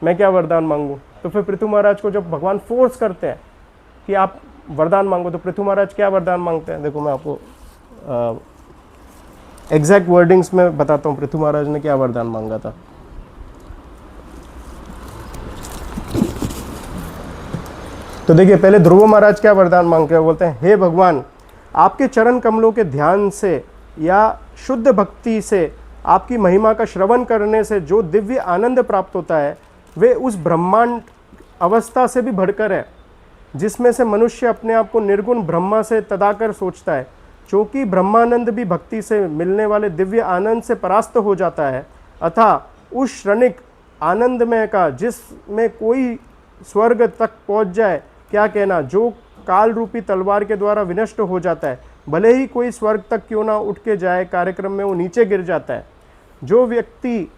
मैं क्या वरदान मांगूं। तो फिर पृथु महाराज को जब भगवान फोर्स करते हैं कि आप वरदान मांगो, तो पृथु महाराज क्या वरदान मांगते हैं? देखो मैं आपको एग्जैक्ट वर्डिंग्स में बताता हूँ पृथु महाराज ने क्या वरदान मांगा था। तो देखिए पहले ध्रुव महाराज क्या वरदान मांगते हैं, बोलते हैं हे भगवान, आपके चरण कमलों के ध्यान से या शुद्ध भक्ति से आपकी महिमा का श्रवण करने से जो दिव्य आनंद प्राप्त होता है, वे उस ब्रह्मांड अवस्था से भी बढ़कर है जिसमें से मनुष्य अपने आप को निर्गुण ब्रह्मा से तदाकर सोचता है। क्योंकि ब्रह्मानंद भी भक्ति से मिलने वाले दिव्य आनंद से परास्त हो जाता है, अतः उस क्षणिक आनंदमय का जिसमें कोई स्वर्ग तक पहुंच जाए, क्या कहना, जो काल रूपी तलवार के द्वारा विनष्ट हो जाता है, भले ही कोई स्वर्ग तक क्यों ना उठ के जाए, कार्यक्रम में वो नीचे गिर जाता है। जो व्यक्ति,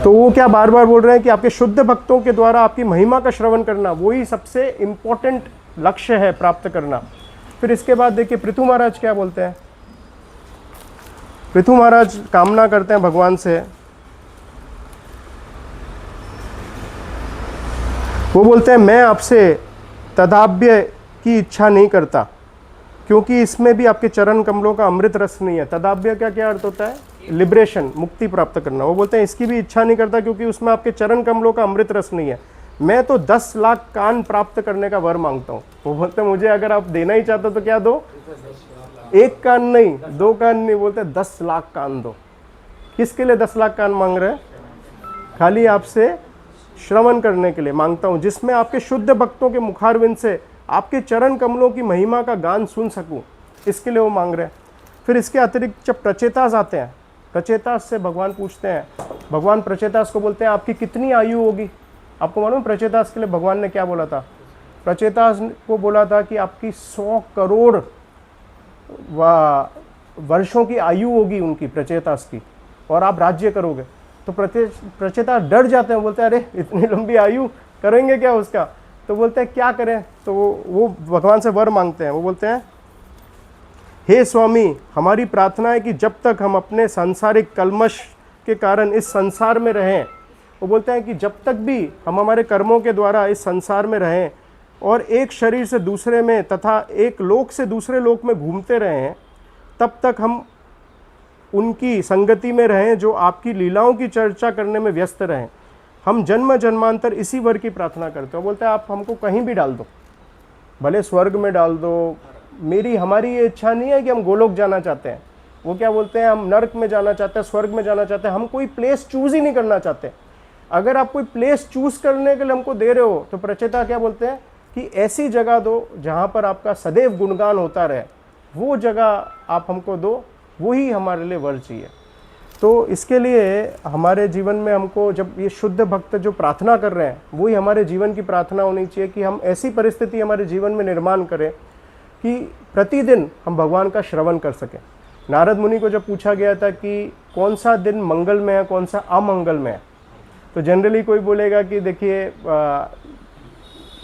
तो वो क्या बार बार बोल रहे हैं कि आपके शुद्ध भक्तों के द्वारा आपकी महिमा का श्रवण करना, वही सबसे इंपॉर्टेंट लक्ष्य है प्राप्त करना। फिर इसके बाद देखिए पृथु महाराज क्या बोलते हैं। पृथु महाराज कामना करते हैं भगवान से, वो बोलते हैं मैं आपसे तदाभ्य की इच्छा नहीं करता, क्योंकि इसमें भी आपके चरण कमलों का अमृत रस नहीं है। तदाभ्य का क्या अर्थ होता है? लिबरेशन, मुक्ति प्राप्त करना। वो बोलते हैं इसकी भी इच्छा नहीं करता क्योंकि उसमें आपके चरण कमलों का अमृत रस नहीं है। मैं तो 10 लाख कान प्राप्त करने का वर मांगता हूँ। वो बोलते हैं मुझे अगर आप देना ही चाहते हो तो क्या दो, 1 कान नहीं, 2 कान नहीं, बोलते 10 लाख कान दो। किसके लिए 10 लाख कान मांग रहे हैं? खाली आपसे श्रवण करने के लिए मांगता हूँ, जिसमें आपके शुद्ध भक्तों के मुखारविंद से आपके चरण कमलों की महिमा का गान सुन सकूं, इसके लिए वो मांग रहे हैं। फिर इसके अतिरिक्त जब प्रचेतास आते हैं, प्रचेतास से भगवान पूछते हैं, भगवान प्रचेतास को बोलते हैं आपकी कितनी आयु होगी? आपको मालूम प्रचेतास के लिए भगवान ने क्या बोला था? प्रचेतास को बोला था कि आपकी 100 करोड़ वर्षों की आयु होगी उनकी, प्रचेतास की, और आप राज्य करोगे। तो प्रचेतास डर जाते हैं, बोलते हैं अरे इतनी लंबी आयु, करेंगे क्या उसका? तो बोलते हैं क्या करें? तो वो भगवान से वर मांगते हैं। वो बोलते हैं हे स्वामी, हमारी प्रार्थना है कि जब तक हम अपने सांसारिक कलमश के कारण इस संसार में रहें, वो बोलते हैं कि जब तक भी हम हमारे कर्मों के द्वारा इस संसार में रहें और एक शरीर से दूसरे में तथा एक लोक से दूसरे लोक में घूमते रहें, तब तक हम उनकी संगति में रहें जो आपकी लीलाओं की चर्चा करने में व्यस्त रहें। हम जन्म जन्मांतर इसी वर की प्रार्थना करते हो। बोलते हैं आप हमको कहीं भी डाल दो, भले स्वर्ग में डाल दो, हमारी ये इच्छा नहीं है कि हम गोलोक जाना चाहते हैं। वो क्या बोलते हैं, हम नरक में जाना चाहते हैं, स्वर्ग में जाना चाहते हैं, हम कोई प्लेस चूज ही नहीं करना चाहते। अगर आप कोई प्लेस चूज करने के लिए हमको दे रहे हो तो प्रचेता क्या बोलते हैं कि ऐसी जगह दो जहाँ पर आपका सदैव गुणगान होता रहे, वो जगह आप हमको दो, वही हमारे लिए वर चाहिए। तो इसके लिए हमारे जीवन में हमको, जब ये शुद्ध भक्त जो प्रार्थना कर रहे हैं, वही हमारे जीवन की प्रार्थना होनी चाहिए कि हम ऐसी परिस्थिति हमारे जीवन में निर्माण करें कि प्रतिदिन हम भगवान का श्रवण कर सकें। नारद मुनि को जब पूछा गया था कि कौन सा दिन मंगल में है, कौन सा अमंगल में है, तो जनरली कोई बोलेगा कि देखिए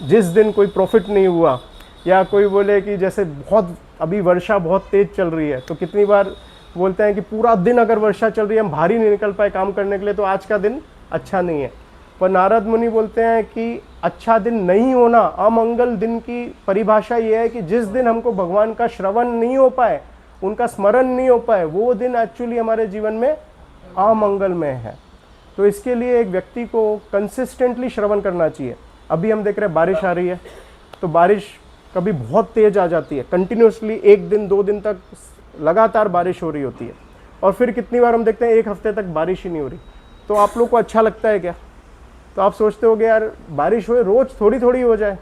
जिस दिन कोई प्रॉफिट नहीं हुआ, या कोई बोले कि जैसे बहुत अभी वर्षा बहुत तेज़ चल रही है, तो कितनी बार बोलते हैं कि पूरा दिन अगर वर्षा चल रही है, हम बाहर ही नहीं निकल पाए काम करने के लिए, तो आज का दिन अच्छा नहीं है। पर नारद मुनि बोलते हैं कि अच्छा दिन नहीं होना, अमंगल दिन की परिभाषा ये है कि जिस दिन हमको भगवान का श्रवण नहीं हो पाए, उनका स्मरण नहीं हो पाए, वो दिन एक्चुअली हमारे जीवन में अमंगलमय है। तो इसके लिए एक व्यक्ति को कंसिस्टेंटली श्रवण करना चाहिए। अभी हम देख रहे हैं बारिश आ रही है, तो बारिश कभी बहुत तेज आ जाती है, कंटिन्यूसली 1 दिन 2 दिन तक लगातार बारिश हो रही होती है, और फिर कितनी बार हम देखते हैं 1 हफ्ते तक बारिश ही नहीं हो रही। तो आप लोग को अच्छा लगता है क्या? तो आप सोचते होगे यार बारिश हो, रोज थोड़ी थोड़ी हो जाए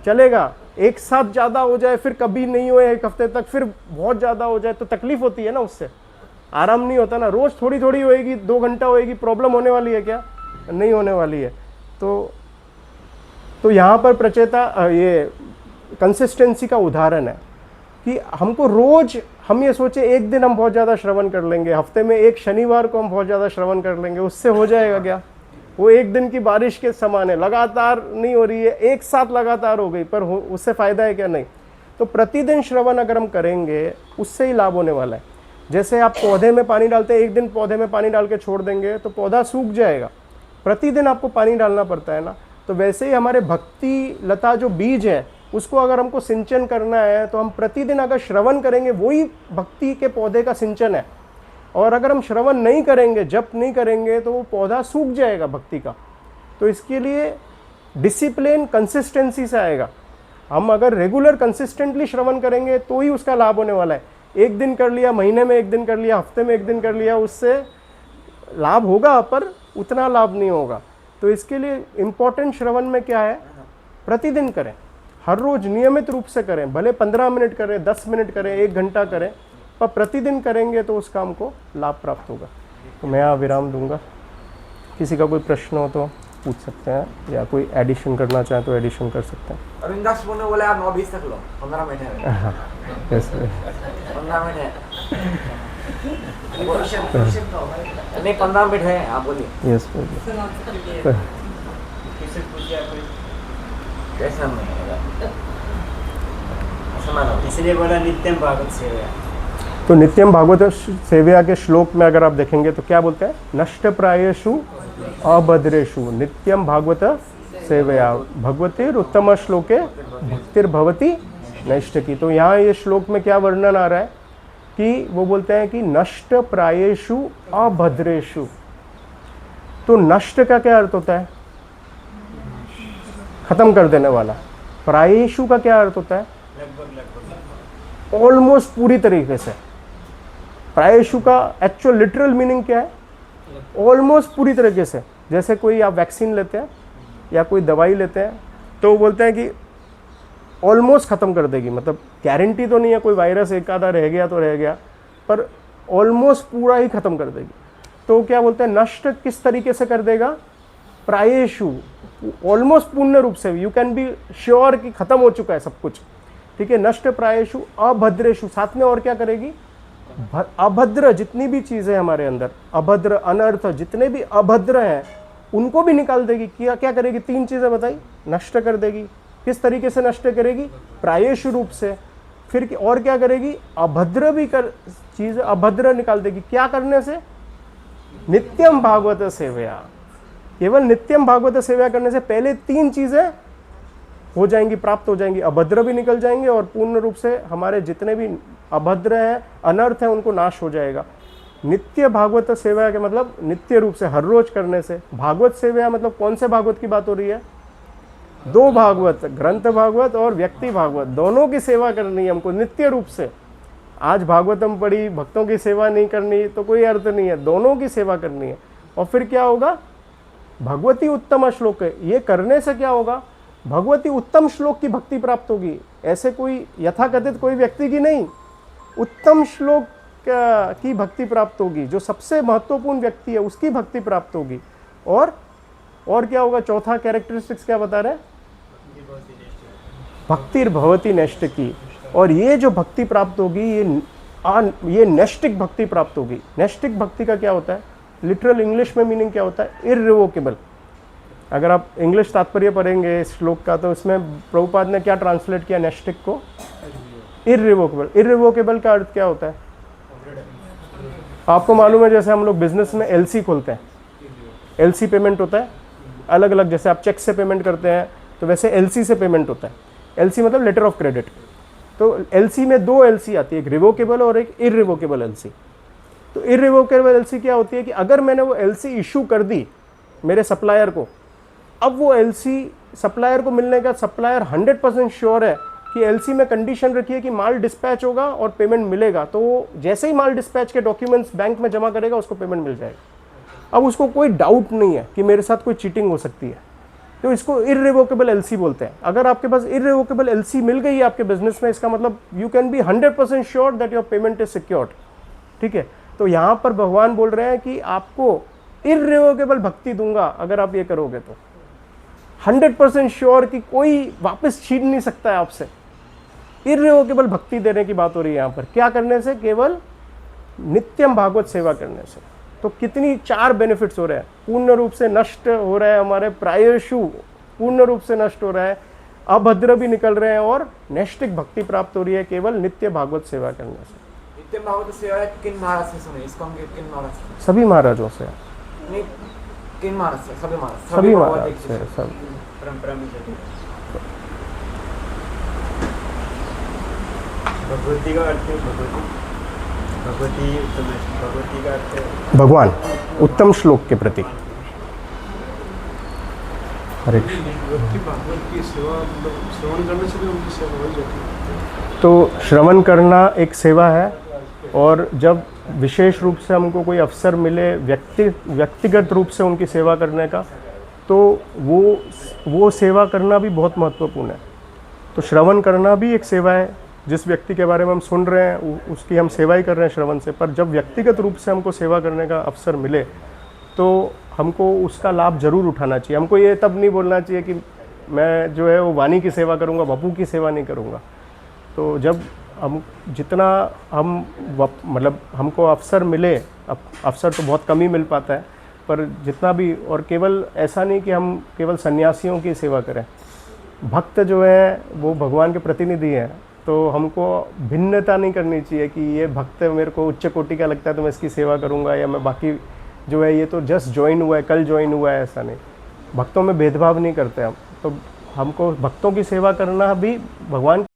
चलेगा, एक साथ ज़्यादा हो जाए, फिर कभी नहीं हो 1 हफ्ते तक, फिर बहुत ज़्यादा हो जाए तो तकलीफ होती है ना, उससे आराम नहीं होता ना। रोज़ थोड़ी थोड़ी होएगी, 2 घंटा होएगी, प्रॉब्लम होने वाली है क्या? नहीं होने वाली है। तो यहाँ पर प्रचेता ये कंसिस्टेंसी का उदाहरण है कि हमको रोज हम ये सोचे एक दिन हम बहुत ज़्यादा श्रवण कर लेंगे, हफ्ते में एक शनिवार को हम बहुत ज़्यादा श्रवण कर लेंगे, उससे हो जाएगा क्या? वो 1 दिन की बारिश के समान है, लगातार नहीं हो रही है, एक साथ लगातार हो गई, पर उससे फ़ायदा है क्या? नहीं। तो प्रतिदिन श्रवण अगर हम करेंगे, उससे ही लाभ होने वाला है। जैसे आप पौधे में पानी डालते हैं, एक दिन पौधे में पानी डाल के छोड़ देंगे तो पौधा सूख जाएगा, प्रतिदिन आपको पानी डालना पड़ता है ना। तो वैसे ही हमारे भक्ति लता जो बीज है, उसको अगर हमको सिंचन करना है तो हम प्रतिदिन अगर श्रवण करेंगे, वही भक्ति के पौधे का सिंचन है। और अगर हम श्रवण नहीं करेंगे, जप नहीं करेंगे, तो वो पौधा सूख जाएगा भक्ति का। तो इसके लिए डिसिप्लिन कंसिस्टेंसी से आएगा। हम अगर रेगुलर कंसिस्टेंटली श्रवण करेंगे तो ही उसका लाभ होने वाला है। 1 दिन कर लिया, महीने में 1 दिन कर लिया, हफ्ते में 1 दिन कर लिया, उससे लाभ होगा पर उतना लाभ नहीं होगा। तो इसके लिए इम्पोर्टेंट श्रवण में क्या है, प्रतिदिन करें, हर रोज नियमित रूप से करें, भले 15 मिनट करें, 10 मिनट करें, 1 घंटा करें, पर प्रतिदिन करेंगे तो उस काम को लाभ प्राप्त होगा। तो मैं यहाँ विराम दूंगा। किसी का कोई प्रश्न हो तो पूछ सकते हैं, या कोई एडिशन करना चाहें तो एडिशन कर सकते हैं। अरविंदास ने बोले आप 9:20 तक लो, 15 मिनट है। हाँ, यस 15 मिनट है, नहीं 15 मिनट है, आप बोलिए। यस कैसा इसलिए बोला नित्यम भागवत सेवा। तो नित्यम भागवत सेव्या के श्लोक में अगर आप देखेंगे तो क्या बोलते हैं, नष्ट प्रायेषु अभद्रेषु नित्यम भागवत सेवया भगवतीर उत्तम श्लोके भक्तिर्भवति नैष्ठिकी। तो यहाँ ये श्लोक में क्या वर्णन आ रहा है कि वो बोलते हैं कि नष्ट प्रायेषु अभद्रेषु। तो नष्ट का क्या अर्थ होता है, खत्म कर देने वाला। प्रायेषु का क्या अर्थ होता है, ऑलमोस्ट पूरी तरीके से। प्रायेषु का एक्चुअल लिटरल मीनिंग क्या है, ऑलमोस्ट पूरी तरीके से। जैसे कोई आप वैक्सीन लेते हैं या कोई दवाई लेते हैं तो वो बोलते हैं कि ऑलमोस्ट ख़त्म कर देगी, मतलब गारंटी तो नहीं है, कोई वायरस एक आधा रह गया तो रह गया, पर ऑलमोस्ट पूरा ही ख़त्म कर देगी। तो क्या बोलते हैं, नष्ट किस तरीके से कर देगा, प्रायेषु ऑलमोस्ट पूर्ण रूप से, यू कैन बी श्योर कि ख़त्म हो चुका है सब कुछ, ठीक है। नष्ट प्रायेषु अभद्रेषु, साथ में और क्या करेगी, अभद्र जितनी भी चीज़ें हमारे अंदर, अभद्र अनर्थ जितने भी अभद्र हैं उनको भी निकाल देगी। क्या क्या करेगी, 3 चीज़ें बताई, नष्ट कर देगी। किस तरीके से नष्ट करेगी, प्रायेषु रूप से। फिर और क्या करेगी, अभद्र भी कर चीज़, अभद्र निकाल देगी। क्या करने से, नित्यम भागवत सेवया। केवल नित्यम भागवत सेवा करने से पहले 3 चीज़ें हो जाएंगी, प्राप्त हो जाएंगी। अभद्र भी निकल जाएंगे और पूर्ण रूप से हमारे जितने भी अभद्र हैं, अनर्थ है, उनको नाश हो जाएगा। नित्य भागवत सेवा के मतलब नित्य रूप से हर रोज करने से। भागवत सेवा मतलब कौन से भागवत की बात हो रही है? दो भागवत, ग्रंथ भागवत और व्यक्ति भागवत, दोनों की सेवा करनी है हमको नित्य रूप से। आज भागवतम पढ़ी, भक्तों की सेवा नहीं करनी तो कोई अर्थ नहीं है, दोनों की सेवा करनी है। और फिर क्या होगा? भगवती उत्तम श्लोक है, ये करने से क्या होगा? भगवती उत्तम श्लोक की भक्ति प्राप्त होगी। ऐसे कोई यथाकथित कोई व्यक्ति की नहीं, उत्तम श्लोक की भक्ति प्राप्त होगी। जो सबसे महत्वपूर्ण व्यक्ति है उसकी भक्ति प्राप्त होगी। और क्या होगा? चौथा कैरेक्टरिस्टिक्स क्या बता रहे हैं? भक्ति भवती नैष्ट की। और ये जो भक्ति प्राप्त होगी ये नैष्टिक भक्ति प्राप्त होगी। नैष्टिक भक्ति का क्या होता है? लिटरल इंग्लिश में मीनिंग क्या होता है? इररिवोकेबल। अगर आप इंग्लिश तात्पर्य पढ़ेंगे इस श्लोक का तो इसमें प्रभुपाद ने क्या ट्रांसलेट किया नैष्टिक को? इररिवोकेबल। इररिवोकेबल का अर्थ क्या होता है? आपको मालूम है जैसे हम लोग बिजनेस में एलसी खोलते हैं, एलसी पेमेंट होता है अलग अलग। जैसे आप चेक से पेमेंट करते हैं तो वैसे एलसी से पेमेंट होता है। एलसी मतलब लेटर ऑफ क्रेडिट। तो एलसी में दो एलसी आती है, एक रिवोकेबल और एक इररिवोकेबल एलसी। तो इररिवोकेबल एलसी क्या होती है कि अगर मैंने वो एलसी इशू कर दी मेरे सप्लायर को, अब वो एलसी सप्लायर को मिलने का सप्लायर 100% श्योर है कि एलसी में कंडीशन रखी है कि माल डिस्पैच होगा और पेमेंट मिलेगा। तो वो जैसे ही माल डिस्पैच के डॉक्यूमेंट्स बैंक में जमा करेगा उसको पेमेंट मिल जाएगा। अब उसको कोई डाउट नहीं है कि मेरे साथ कोई चीटिंग हो सकती है, तो इसको इररिवोकेबल एलसी बोलते हैं। अगर आपके पास इररिवोकेबल एलसी मिल गई है आपके बिजनेस में, इसका मतलब you can be 100% sure that your payment is secured. ठीक है, तो यहाँ पर भगवान बोल रहे हैं कि आपको इररिवोकेबल भक्ति दूंगा अगर आप ये करोगे तो। 100% श्योर कि कोई वापस छीन नहीं सकता है आपसे। इररिवोकेबल भक्ति देने की बात हो रही है यहाँ पर। क्या करने से? केवल नित्यम भागवत सेवा करने से। तो कितनी 4 बेनिफिट्स हो रहे हैं। पूर्ण रूप से नष्ट हो रहे हैं हमारे प्रायशु, पूर्ण रूप से नष्ट हो रहा है, अभद्र भी निकल रहे हैं और नैष्टिक भक्ति प्राप्त हो रही है केवल नित्य भागवत सेवा करने से। नित्य भागवत सेवा किन महाराज से सुने? इसको हम किन महाराज से? सभी महाराजों से। नहीं, किन महाराज से? सभी महाराज, सभी महाराज से, सब परंपरा में चलती है। भगवती का अर्थ है भगवती उत्तम, भगवती का अर्थ है भगवान उत्तम श्लोक के प्रति। हरे कृष्ण। भागवत की सेवा मतलब श्रवण करने से भी उनकी सेवा हो जाती है। तो श्रवण करना एक सेवा है, और जब विशेष रूप से हमको कोई अवसर मिले व्यक्तिगत रूप से उनकी सेवा करने का, तो वो सेवा करना भी बहुत महत्वपूर्ण है। तो श्रवण करना भी एक सेवा है। जिस व्यक्ति के बारे में हम सुन रहे हैं उसकी हम सेवा ही कर रहे हैं श्रवण से। पर जब व्यक्तिगत रूप से हमको सेवा करने का अवसर मिले तो हमको उसका लाभ जरूर उठाना चाहिए। हमको ये तब नहीं बोलना चाहिए कि मैं जो है वो वाणी की सेवा करूँगा, बपू की सेवा नहीं करूँगा। तो जब हम जितना हम मतलब हमको अवसर मिले, अवसर तो बहुत कम ही मिल पाता है, पर जितना भी, और केवल ऐसा नहीं कि हम केवल सन्यासियों की सेवा करें। भक्त जो है वो भगवान के प्रतिनिधि हैं, तो हमको भिन्नता नहीं करनी चाहिए कि ये भक्त मेरे को उच्च कोटि का लगता है तो मैं इसकी सेवा करूँगा, या मैं बाकी जो है ये तो जस्ट ज्वाइन हुआ है, कल ज्वाइन हुआ है, ऐसा नहीं। भक्तों में भेदभाव नहीं करते हम। तो हमको भक्तों की सेवा करना भी भगवान